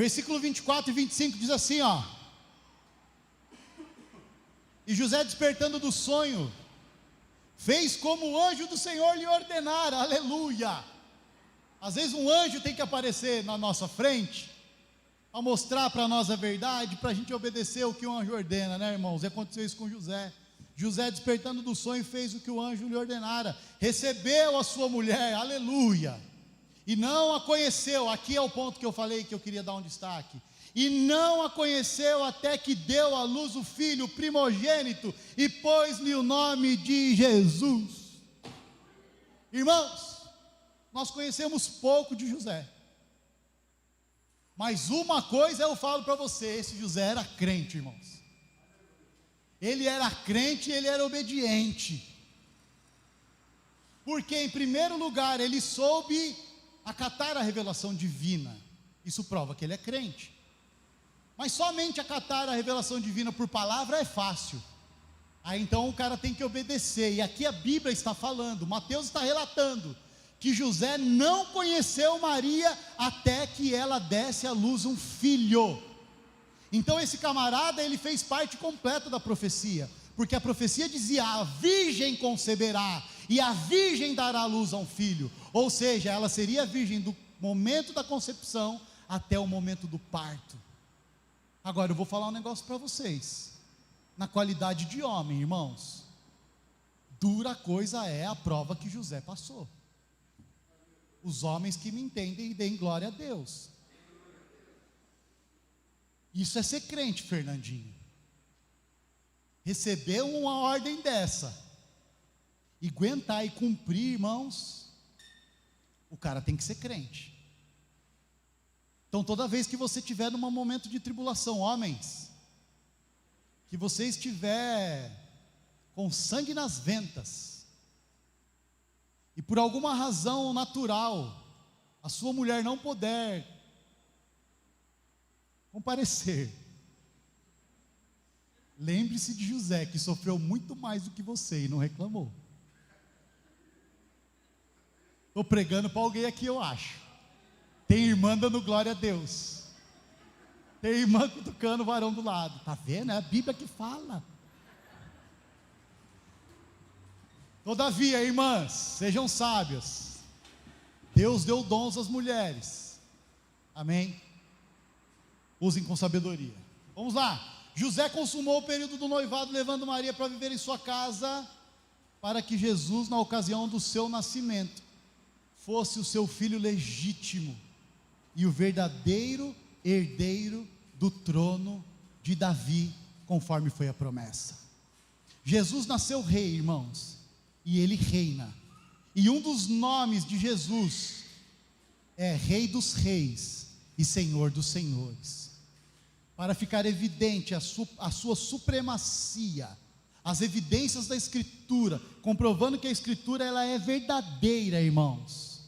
Versículo 24 e 25 diz assim, ó: e José, despertando do sonho, fez como o anjo do Senhor lhe ordenara. Aleluia! Às vezes um anjo tem que aparecer na nossa frente, a mostrar para nós a verdade, para a gente obedecer o que o anjo ordena, né, irmãos? E aconteceu isso com José. José, despertando do sonho, fez o que o anjo lhe ordenara, recebeu a sua mulher, aleluia, e não a conheceu. Aqui é o ponto que eu falei que eu queria dar um destaque. E não a conheceu até que deu à luz o filho primogênito e pôs-lhe o nome de Jesus. Irmãos, nós conhecemos pouco de José, mas uma coisa eu falo para você: esse José era crente, irmãos. Ele era crente e ele era obediente, porque em primeiro lugar ele soube acatar a revelação divina. Isso prova que ele é crente. Mas somente acatar a revelação divina por palavra é fácil. Aí então o cara tem que obedecer. E aqui a Bíblia está falando, Mateus está relatando, que José não conheceu Maria até que ela desse à luz um filho. Então esse camarada, ele fez parte completa da profecia, porque a profecia dizia: a virgem conceberá, e a virgem dará à luz a um filho. Ou seja, ela seria virgem do momento da concepção até o momento do parto. Agora eu vou falar um negócio para vocês, na qualidade de homem, irmãos, dura coisa é a prova que José passou. Os homens que me entendem, deem glória a Deus. Isso é ser crente, Fernandinho. Receber uma ordem dessa e aguentar e cumprir, irmãos, o cara tem que ser crente. Então toda vez que você estiver num momento de tribulação, homens, que você estiver com sangue nas ventas, e por alguma razão natural, a sua mulher não puder comparecer, lembre-se de José, que sofreu muito mais do que você e não reclamou. Estou pregando para alguém aqui, eu acho. Tem irmã dando glória a Deus, tem irmã cutucando o varão do lado. Está vendo? É a Bíblia que fala. Todavia, irmãs, sejam sábias. Deus deu dons às mulheres, amém? Usem com sabedoria. Vamos lá. José consumou o período do noivado, levando Maria para viver em sua casa, para que Jesus, na ocasião do seu nascimento, fosse o seu filho legítimo e o verdadeiro herdeiro do trono de Davi, conforme foi a promessa. Jesus nasceu rei, irmãos, e ele reina. E um dos nomes de Jesus é Rei dos Reis e Senhor dos Senhores. Para ficar evidente a sua supremacia, as evidências da Escritura, comprovando que a Escritura ela é verdadeira, irmãos,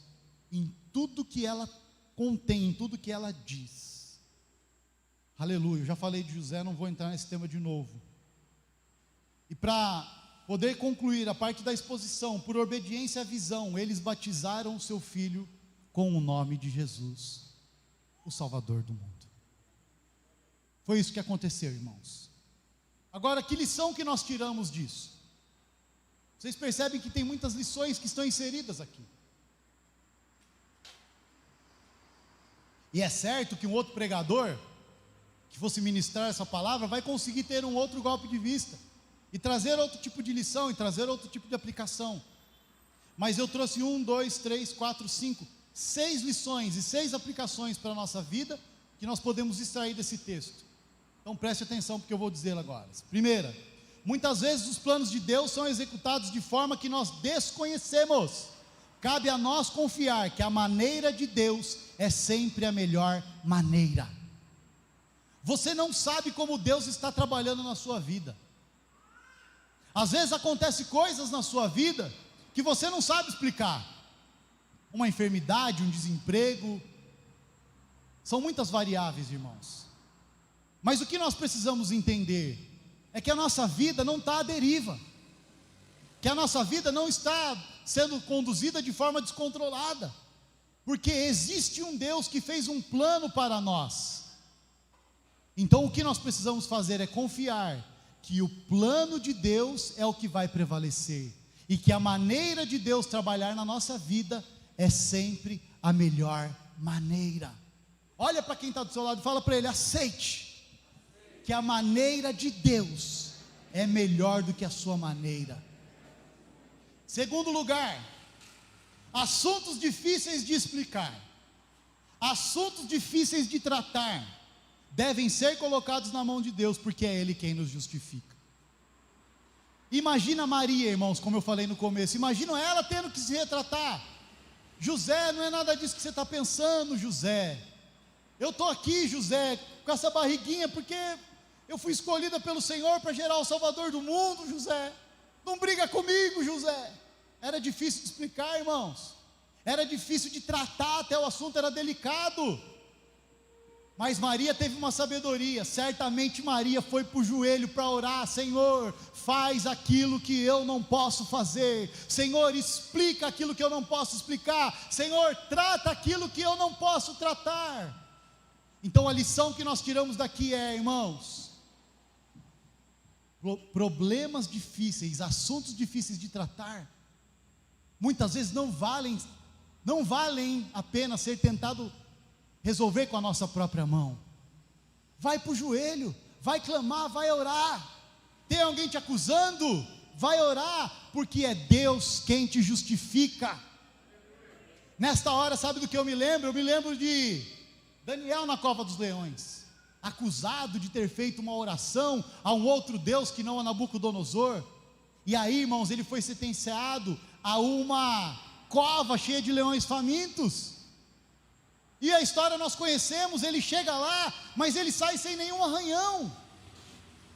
em tudo que ela contém, em tudo que ela diz. Aleluia. Eu já falei de José, não vou entrar nesse tema de novo. E para poder concluir a parte da exposição, por obediência à visão, eles batizaram o seu filho com o nome de Jesus, o Salvador do mundo. Foi isso que aconteceu, irmãos. Agora, que lição que nós tiramos disso? Vocês percebem que tem muitas lições que estão inseridas aqui. E é certo que um outro pregador, que fosse ministrar essa palavra, vai conseguir ter um outro golpe de vista, e trazer outro tipo de lição, e trazer outro tipo de aplicação. Mas eu trouxe 6 lições e 6 aplicações para a nossa vida, que nós podemos extrair desse texto. Então preste atenção, porque eu vou dizer agora. Primeira, muitas vezes os planos de Deus são executados de forma que nós desconhecemos. Cabe a nós confiar que a maneira de Deus é sempre a melhor maneira. Você não sabe como Deus está trabalhando na sua vida. Às vezes acontecem coisas na sua vida que você não sabe explicar. Uma enfermidade, um desemprego, são muitas variáveis, irmãos. Mas o que nós precisamos entender é que a nossa vida não está à deriva, que a nossa vida não está sendo conduzida de forma descontrolada, porque existe um Deus que fez um plano para nós, Então o que nós precisamos fazer é confiar que o plano de Deus é o que vai prevalecer, e que a maneira de Deus trabalhar na nossa vida é sempre a melhor maneira. Olha para quem está do seu lado e fala para ele: aceite que a maneira de Deus é melhor do que a sua maneira. Segundo lugar, assuntos difíceis de explicar, assuntos difíceis de tratar, devem ser colocados na mão de Deus, porque é Ele quem nos justifica. Imagina Maria, irmãos, como eu falei no começo, imagina ela tendo que se retratar: José, não é nada disso que você está pensando, José. Eu estou aqui, José, com essa barriguinha, porque eu fui escolhida pelo Senhor para gerar o Salvador do mundo, José. Não briga comigo, José. Era difícil de explicar, irmãos. Era difícil de tratar, até o assunto era delicado. Mas Maria teve uma sabedoria. Certamente Maria foi para o joelho para orar: Senhor, faz aquilo que eu não posso fazer. Senhor, explica aquilo que eu não posso explicar. Senhor, trata aquilo que eu não posso tratar. Então a lição que nós tiramos daqui é, irmãos, problemas difíceis, assuntos difíceis de tratar, muitas vezes não valem a pena ser tentado resolver com a nossa própria mão. Vai para o joelho, vai clamar, vai orar. Tem alguém te acusando? Vai orar, porque é Deus quem te justifica. Nesta hora, sabe do que eu me lembro? Eu me lembro de Daniel na cova dos leões, acusado de ter feito uma oração a um outro Deus que não a Nabucodonosor. E aí, irmãos, ele foi sentenciado a uma cova cheia de leões famintos. E a história nós conhecemos: ele chega lá, mas ele sai sem nenhum arranhão.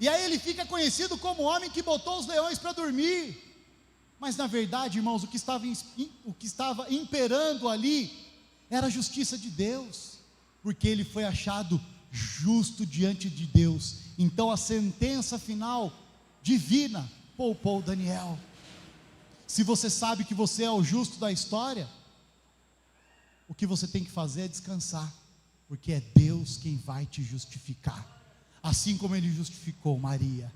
E aí ele fica conhecido como o homem que botou os leões para dormir. Mas na verdade, irmãos, o que estava imperando ali era a justiça de Deus, porque ele foi achado justo diante de Deus. Então a sentença final divina poupou Daniel. Se você sabe que você é o justo da história, o que você tem que fazer é descansar, porque é Deus quem vai te justificar. Assim como Ele justificou Maria,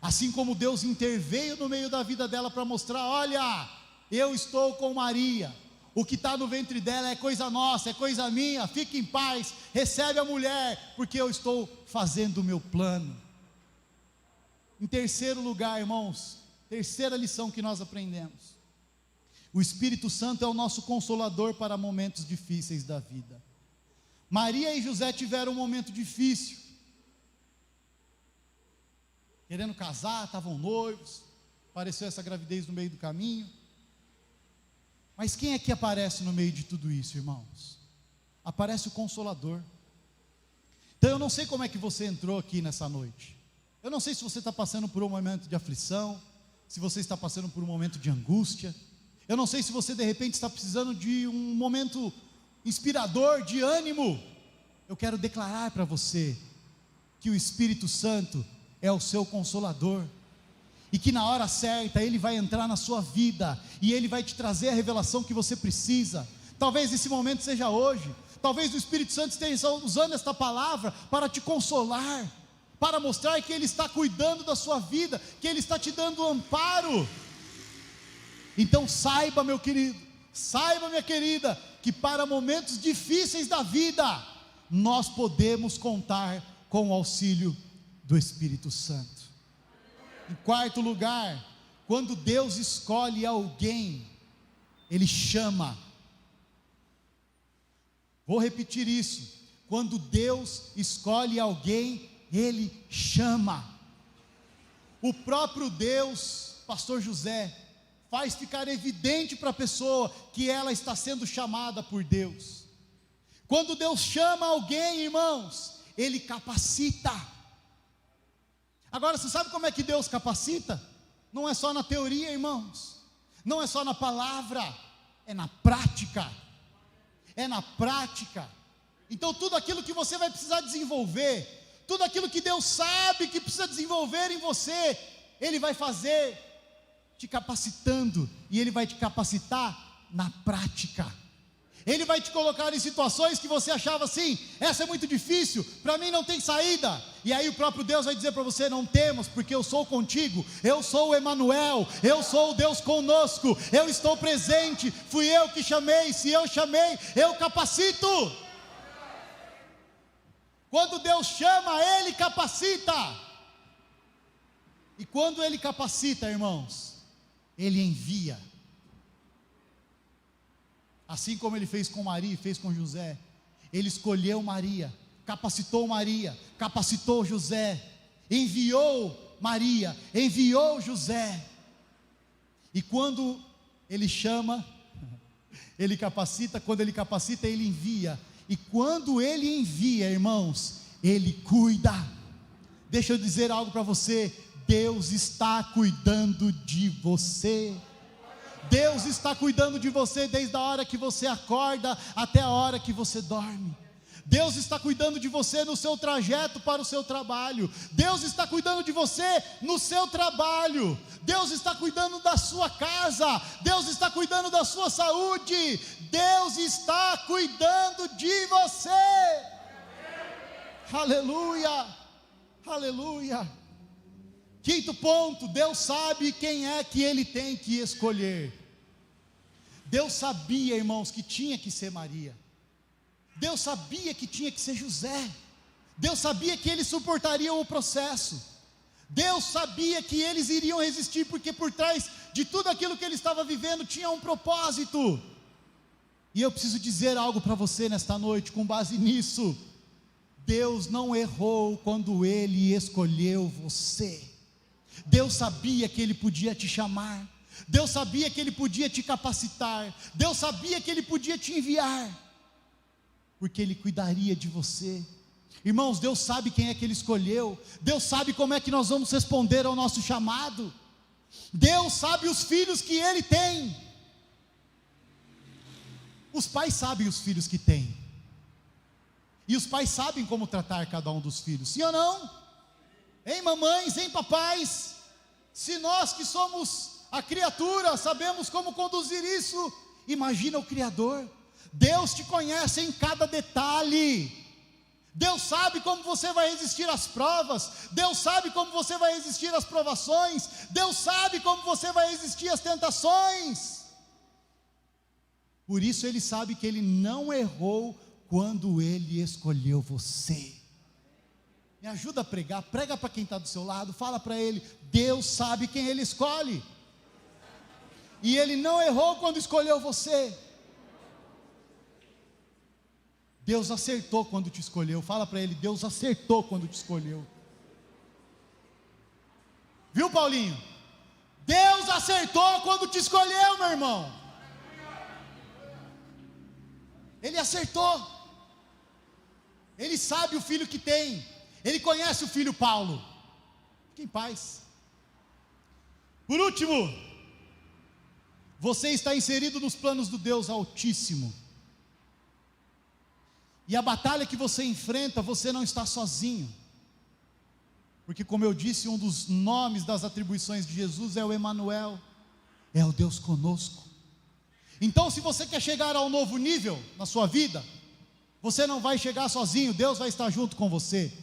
assim como Deus interveio no meio da vida dela para mostrar: olha, eu estou com Maria, o que está no ventre dela é coisa nossa, é coisa minha, fique em paz, recebe a mulher, porque eu estou fazendo o meu plano. Em terceiro lugar, irmãos, terceira lição que nós aprendemos: o Espírito Santo é o nosso consolador para momentos difíceis da vida. Maria e José tiveram um momento difícil, querendo casar, estavam noivos, apareceu essa gravidez no meio do caminho. Mas quem é que aparece no meio de tudo isso, irmãos? Aparece o Consolador. Então eu não sei como é que você entrou aqui nessa noite. Eu não sei se você está passando por um momento de aflição, se você está passando por um momento de angústia. Eu não sei se você de repente está precisando de um momento inspirador, de ânimo. Eu quero declarar para você que o Espírito Santo é o seu Consolador, e que na hora certa Ele vai entrar na sua vida, e Ele vai te trazer a revelação que você precisa. Talvez esse momento seja hoje, talvez o Espírito Santo esteja usando esta palavra para te consolar, para mostrar que Ele está cuidando da sua vida, que Ele está te dando amparo. Então saiba, meu querido, saiba, minha querida, que para momentos difíceis da vida, nós podemos contar com o auxílio do Espírito Santo. Em quarto lugar, quando Deus escolhe alguém, Ele chama. Vou repetir isso: quando Deus escolhe alguém, Ele chama. O próprio Deus, pastor José, faz ficar evidente para a pessoa que ela está sendo chamada por Deus. Quando Deus chama alguém, irmãos, Ele capacita. Agora, você sabe como é que Deus capacita? Não é só na teoria, irmãos, não é só na palavra, é na prática. É na prática. Então tudo aquilo que você vai precisar desenvolver, tudo aquilo que Deus sabe que precisa desenvolver em você, Ele vai fazer te capacitando, e Ele vai te capacitar na prática. Ele vai te colocar em situações que você achava assim: essa é muito difícil, para mim não tem saída. E aí o próprio Deus vai dizer para você: não temas, porque eu sou contigo, eu sou o Emanuel, eu sou o Deus conosco, eu estou presente, fui eu que chamei, se eu chamei, eu capacito. Quando Deus chama, Ele capacita. E quando Ele capacita, irmãos, Ele envia. Assim como Ele fez com Maria e fez com José. Ele escolheu Maria, capacitou José, enviou Maria, enviou José. E quando Ele chama, Ele capacita. Quando Ele capacita, Ele envia. E quando Ele envia, irmãos, Ele cuida. Deixa eu dizer algo para você: Deus está cuidando de você. Deus está cuidando de você desde a hora que você acorda até a hora que você dorme. Deus está cuidando de você no seu trajeto para o seu trabalho. Deus está cuidando de você no seu trabalho. Deus está cuidando da sua casa. Deus está cuidando da sua saúde. Deus está cuidando de você. Aleluia, aleluia. Quinto ponto: Deus sabe quem é que Ele tem que escolher. Deus sabia, irmãos, que tinha que ser Maria. Deus sabia que tinha que ser José. Deus sabia que eles suportariam o processo. Deus sabia que eles iriam resistir, porque por trás de tudo aquilo que ele estava vivendo tinha um propósito. E eu preciso dizer algo para você nesta noite, com base nisso: Deus não errou quando Ele escolheu você. Deus sabia que Ele podia te chamar. Deus sabia que Ele podia te capacitar. Deus sabia que Ele podia te enviar, porque Ele cuidaria de você. Irmãos, Deus sabe quem é que Ele escolheu. Deus sabe como é que nós vamos responder ao nosso chamado. Deus sabe os filhos que Ele tem. Os pais sabem os filhos que têm. E os pais sabem como tratar cada um dos filhos, sim ou não? Hein, mamães, hein, papais? Se nós que somos a criatura sabemos como conduzir isso, imagina o Criador. Deus te conhece em cada detalhe. Deus sabe como você vai resistir às provas. Deus sabe como você vai resistir às provações. Deus sabe como você vai resistir às tentações. Por isso Ele sabe que Ele não errou quando Ele escolheu você. Me ajuda a pregar, prega para quem está do seu lado, fala para ele: Deus sabe quem Ele escolhe, e Ele não errou quando escolheu você. Deus acertou quando te escolheu. Fala para ele: Deus acertou quando te escolheu. Viu, Paulinho? Deus acertou quando te escolheu, meu irmão. Ele acertou. Ele sabe o filho que tem. Ele conhece o filho Paulo. Fique em paz. Por último, você está inserido nos planos do Deus Altíssimo. E a batalha que você enfrenta, você não está sozinho. Porque, como eu disse, um dos nomes das atribuições de Jesus é o Emanuel, é o Deus conosco. Então, se você quer chegar a um novo nível na sua vida, você não vai chegar sozinho, Deus vai estar junto com você.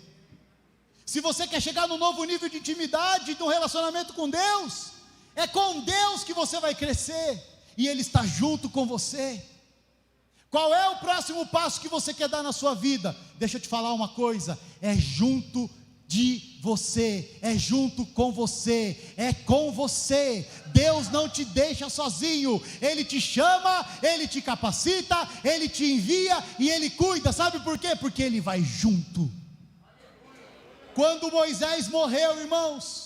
Se você quer chegar num novo nível de intimidade, de um relacionamento com Deus, é com Deus que você vai crescer, e Ele está junto com você. Qual é o próximo passo que você quer dar na sua vida? Deixa eu te falar uma coisa: é junto de você, é junto com você, é com você. Deus não te deixa sozinho. Ele te chama, Ele te capacita, Ele te envia e Ele cuida. Sabe por quê? Porque Ele vai junto. Quando Moisés morreu, irmãos,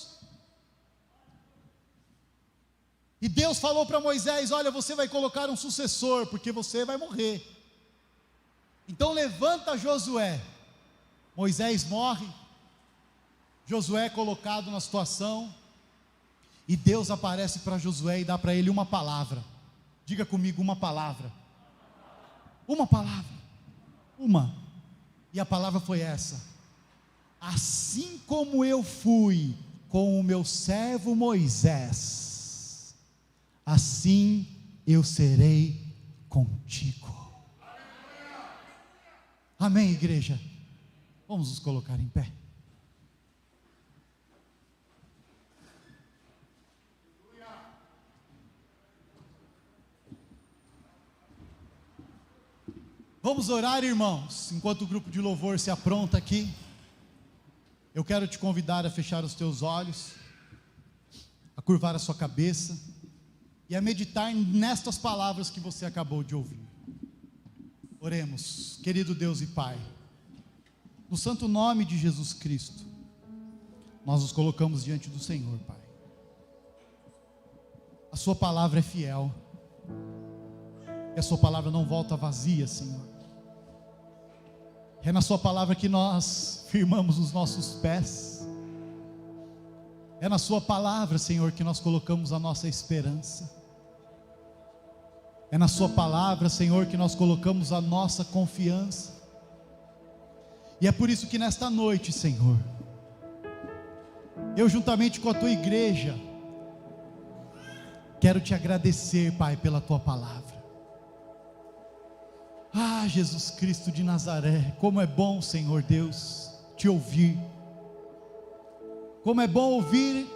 e Deus falou para Moisés: olha, você vai colocar um sucessor, porque você vai morrer. Então levanta Josué. Moisés morre, Josué é colocado na situação, e Deus aparece para Josué e dá para ele uma palavra. Diga comigo: uma palavra. Uma palavra. Uma. E a palavra foi essa: assim como eu fui com o meu servo Moisés, assim eu serei contigo. Amém, igreja? Vamos nos colocar em pé. Vamos orar, irmãos, enquanto o grupo de louvor se apronta aqui. Eu quero te convidar a fechar os teus olhos, a curvar a sua cabeça e a meditar nestas palavras que você acabou de ouvir. Oremos. Querido Deus e Pai, no santo nome de Jesus Cristo, nós nos colocamos diante do Senhor, Pai. A sua palavra é fiel, e a sua palavra não volta vazia, Senhor. É na sua palavra que nós firmamos os nossos pés. É na sua palavra, Senhor, que nós colocamos a nossa esperança. É na sua palavra, Senhor, que nós colocamos a nossa confiança. E é por isso que nesta noite, Senhor, eu juntamente com a tua igreja, quero te agradecer, Pai, pela tua palavra. Ah, Jesus Cristo de Nazaré, como é bom, Senhor Deus, te ouvir. Como é bom ouvir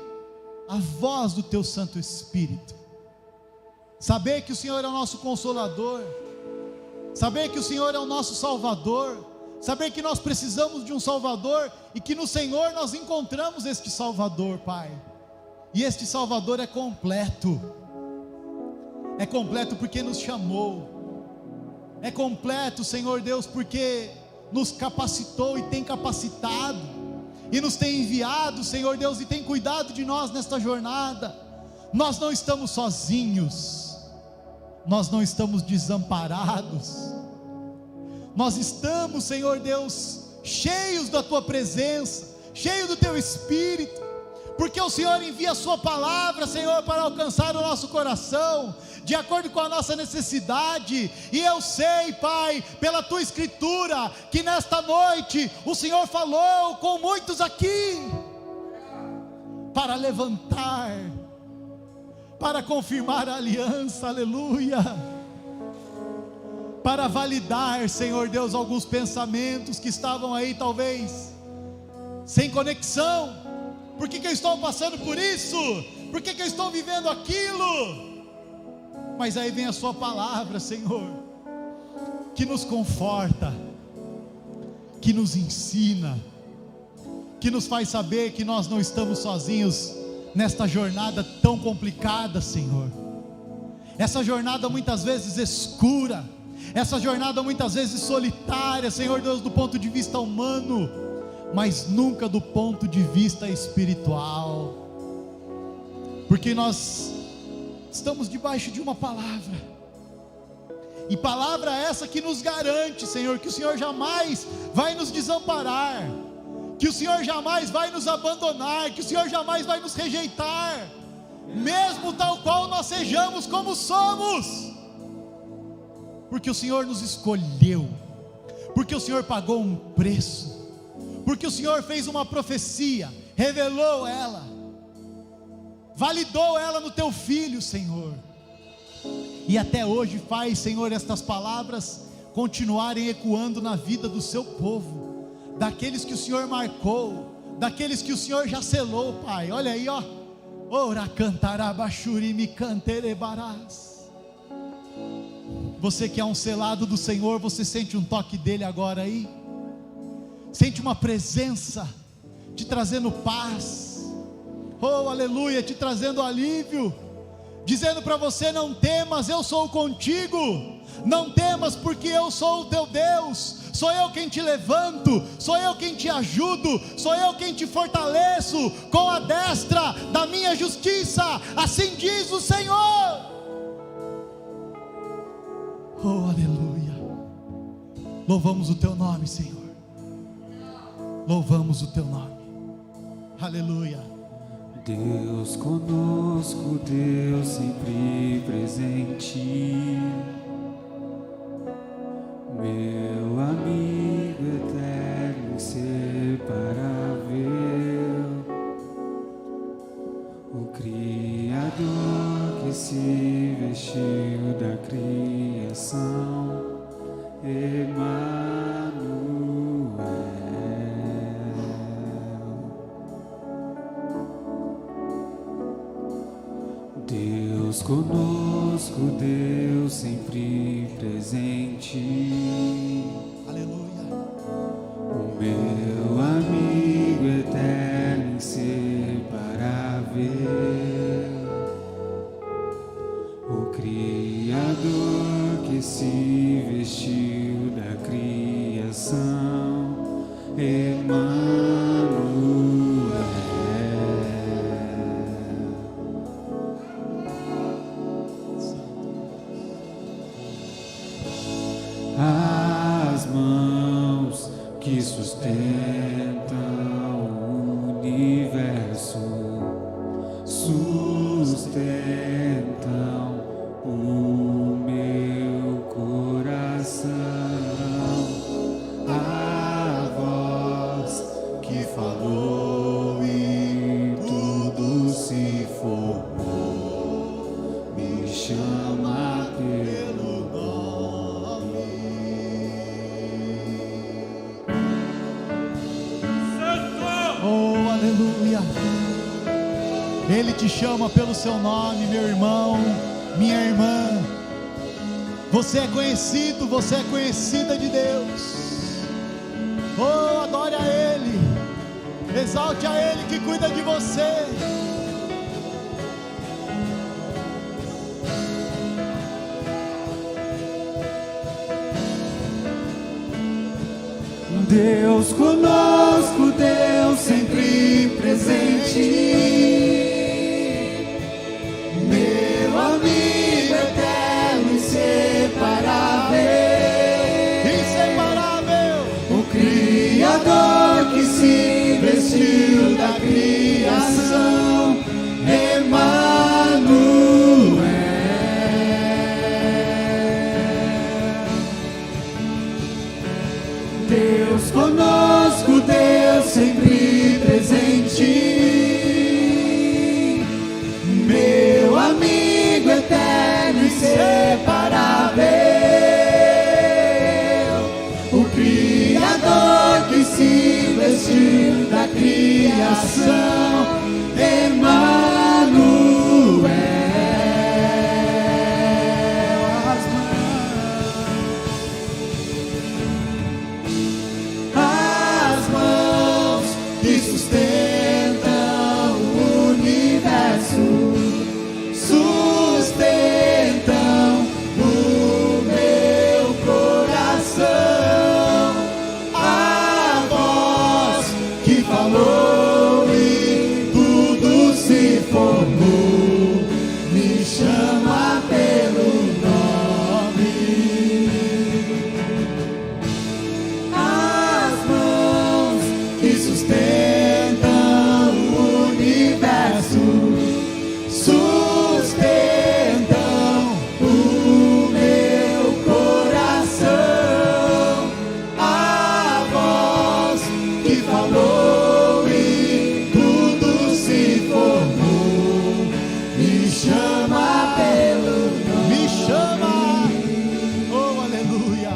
a voz do teu Santo Espírito. Saber que o Senhor é o nosso Consolador. Saber que o Senhor é o nosso Salvador. Saber que nós precisamos de um Salvador e que no Senhor nós encontramos este Salvador, Pai. E este Salvador é completo. É completo porque nos chamou. É completo, Senhor Deus, porque nos capacitou e tem capacitado, e nos tem enviado, Senhor Deus, e tem cuidado de nós nesta jornada. Nós não estamos sozinhos, nós não estamos desamparados, nós estamos, Senhor Deus, cheios da tua presença, cheios do teu Espírito, porque o Senhor envia a sua palavra, Senhor, para alcançar o nosso coração, de acordo com a nossa necessidade. E eu sei, Pai, pela tua escritura, que nesta noite o Senhor falou com muitos aqui, para levantar, para confirmar a aliança, aleluia, para validar, Senhor Deus, alguns pensamentos que estavam aí talvez sem conexão. Por que eu estou passando por isso? Por que eu estou vivendo aquilo? Mas aí vem a sua palavra, Senhor, que nos conforta, que nos ensina, que nos faz saber que nós não estamos sozinhos nesta jornada tão complicada, Senhor. Essa jornada muitas vezes escura, essa jornada muitas vezes solitária, Senhor Deus, do ponto de vista humano, mas nunca do ponto de vista espiritual, porque nós estamos debaixo de uma palavra, e palavra essa que nos garante, Senhor, que o Senhor jamais vai nos desamparar, que o Senhor jamais vai nos abandonar, que o Senhor jamais vai nos rejeitar, mesmo tal qual nós sejamos como somos, porque o Senhor nos escolheu, porque o Senhor pagou um preço, porque o Senhor fez uma profecia, revelou ela, validou ela no teu Filho, Senhor, e até hoje faz, Senhor, estas palavras continuarem ecoando na vida do seu povo, daqueles que o Senhor marcou, daqueles que o Senhor já selou, Pai. Olha aí, ó, ora cantarabachurimi canterebarás. Você que é um selado do Senhor, você sente um toque dele agora aí? Sente uma presença te trazendo paz, oh aleluia, te trazendo alívio, dizendo para você: não temas, eu sou contigo, não temas, porque eu sou o teu Deus, sou eu quem te levanto, sou eu quem te ajudo, sou eu quem te fortaleço com a destra da minha justiça, assim diz o Senhor. Oh aleluia, louvamos o teu nome, Senhor, louvamos o teu nome, aleluia. Deus conosco, Deus sempre presente, meu amigo eterno, inseparável, o Criador que se vestiu da criação, Emmanuel. Deus conosco, Deus sempre presente. Aleluia. O meu amigo eterno, inseparável, o Criador que se vestiu da criação, as mãos que sustentam o universo sustentam o meu coração. A voz que falou e tudo se formou me chama pelo nome. Oh, aleluia. Ele te chama pelo seu nome, meu irmão, minha irmã. Você é conhecido, você é conhecida de Deus. Oh, adore a Ele, exalte a Ele que cuida de você. Deus conosco, Deus sempre presente. Meu amigo eterno, inseparável, Inseparável, o Criador que se vestiu da criação, Emmanuel. Deus conosco, Deus sempre presente. Meu amigo eterno, inseparável, o Criador que se vestiu da criação, Emmanuel. As mãos que sustentam o universo sustentam o meu coração. A voz que falou e tudo se formou me chama pelo nome. As mãos que sustentam o universo sustentam o meu coração. A voz que falou e tudo se formou me chama pelo nome. me chama. Oh, aleluia.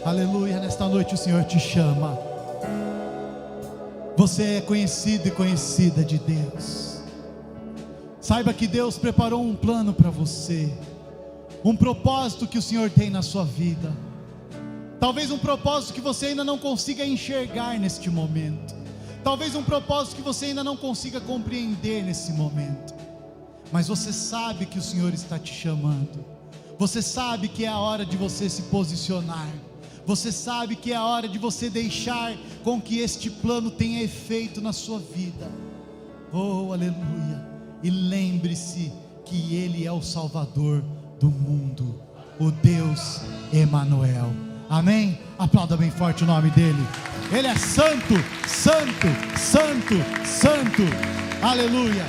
Aleluia, nesta noite o Senhor te chama. Você é conhecido e conhecida de Deus. Saiba que Deus preparou um plano para você, um propósito que o Senhor tem na sua vida. Talvez um propósito que você ainda não consiga enxergar neste momento. Talvez um propósito que você ainda não consiga compreender nesse momento. Mas você sabe que o Senhor está te chamando. Você sabe que é a hora de você se posicionar. Você sabe que é a hora de você deixar com que este plano tenha efeito na sua vida. Oh, aleluia. E lembre-se que Ele é o Salvador do mundo, o Deus Emmanuel. Amém? Aplauda bem forte o nome dEle. Ele é santo, santo, santo, santo. Aleluia.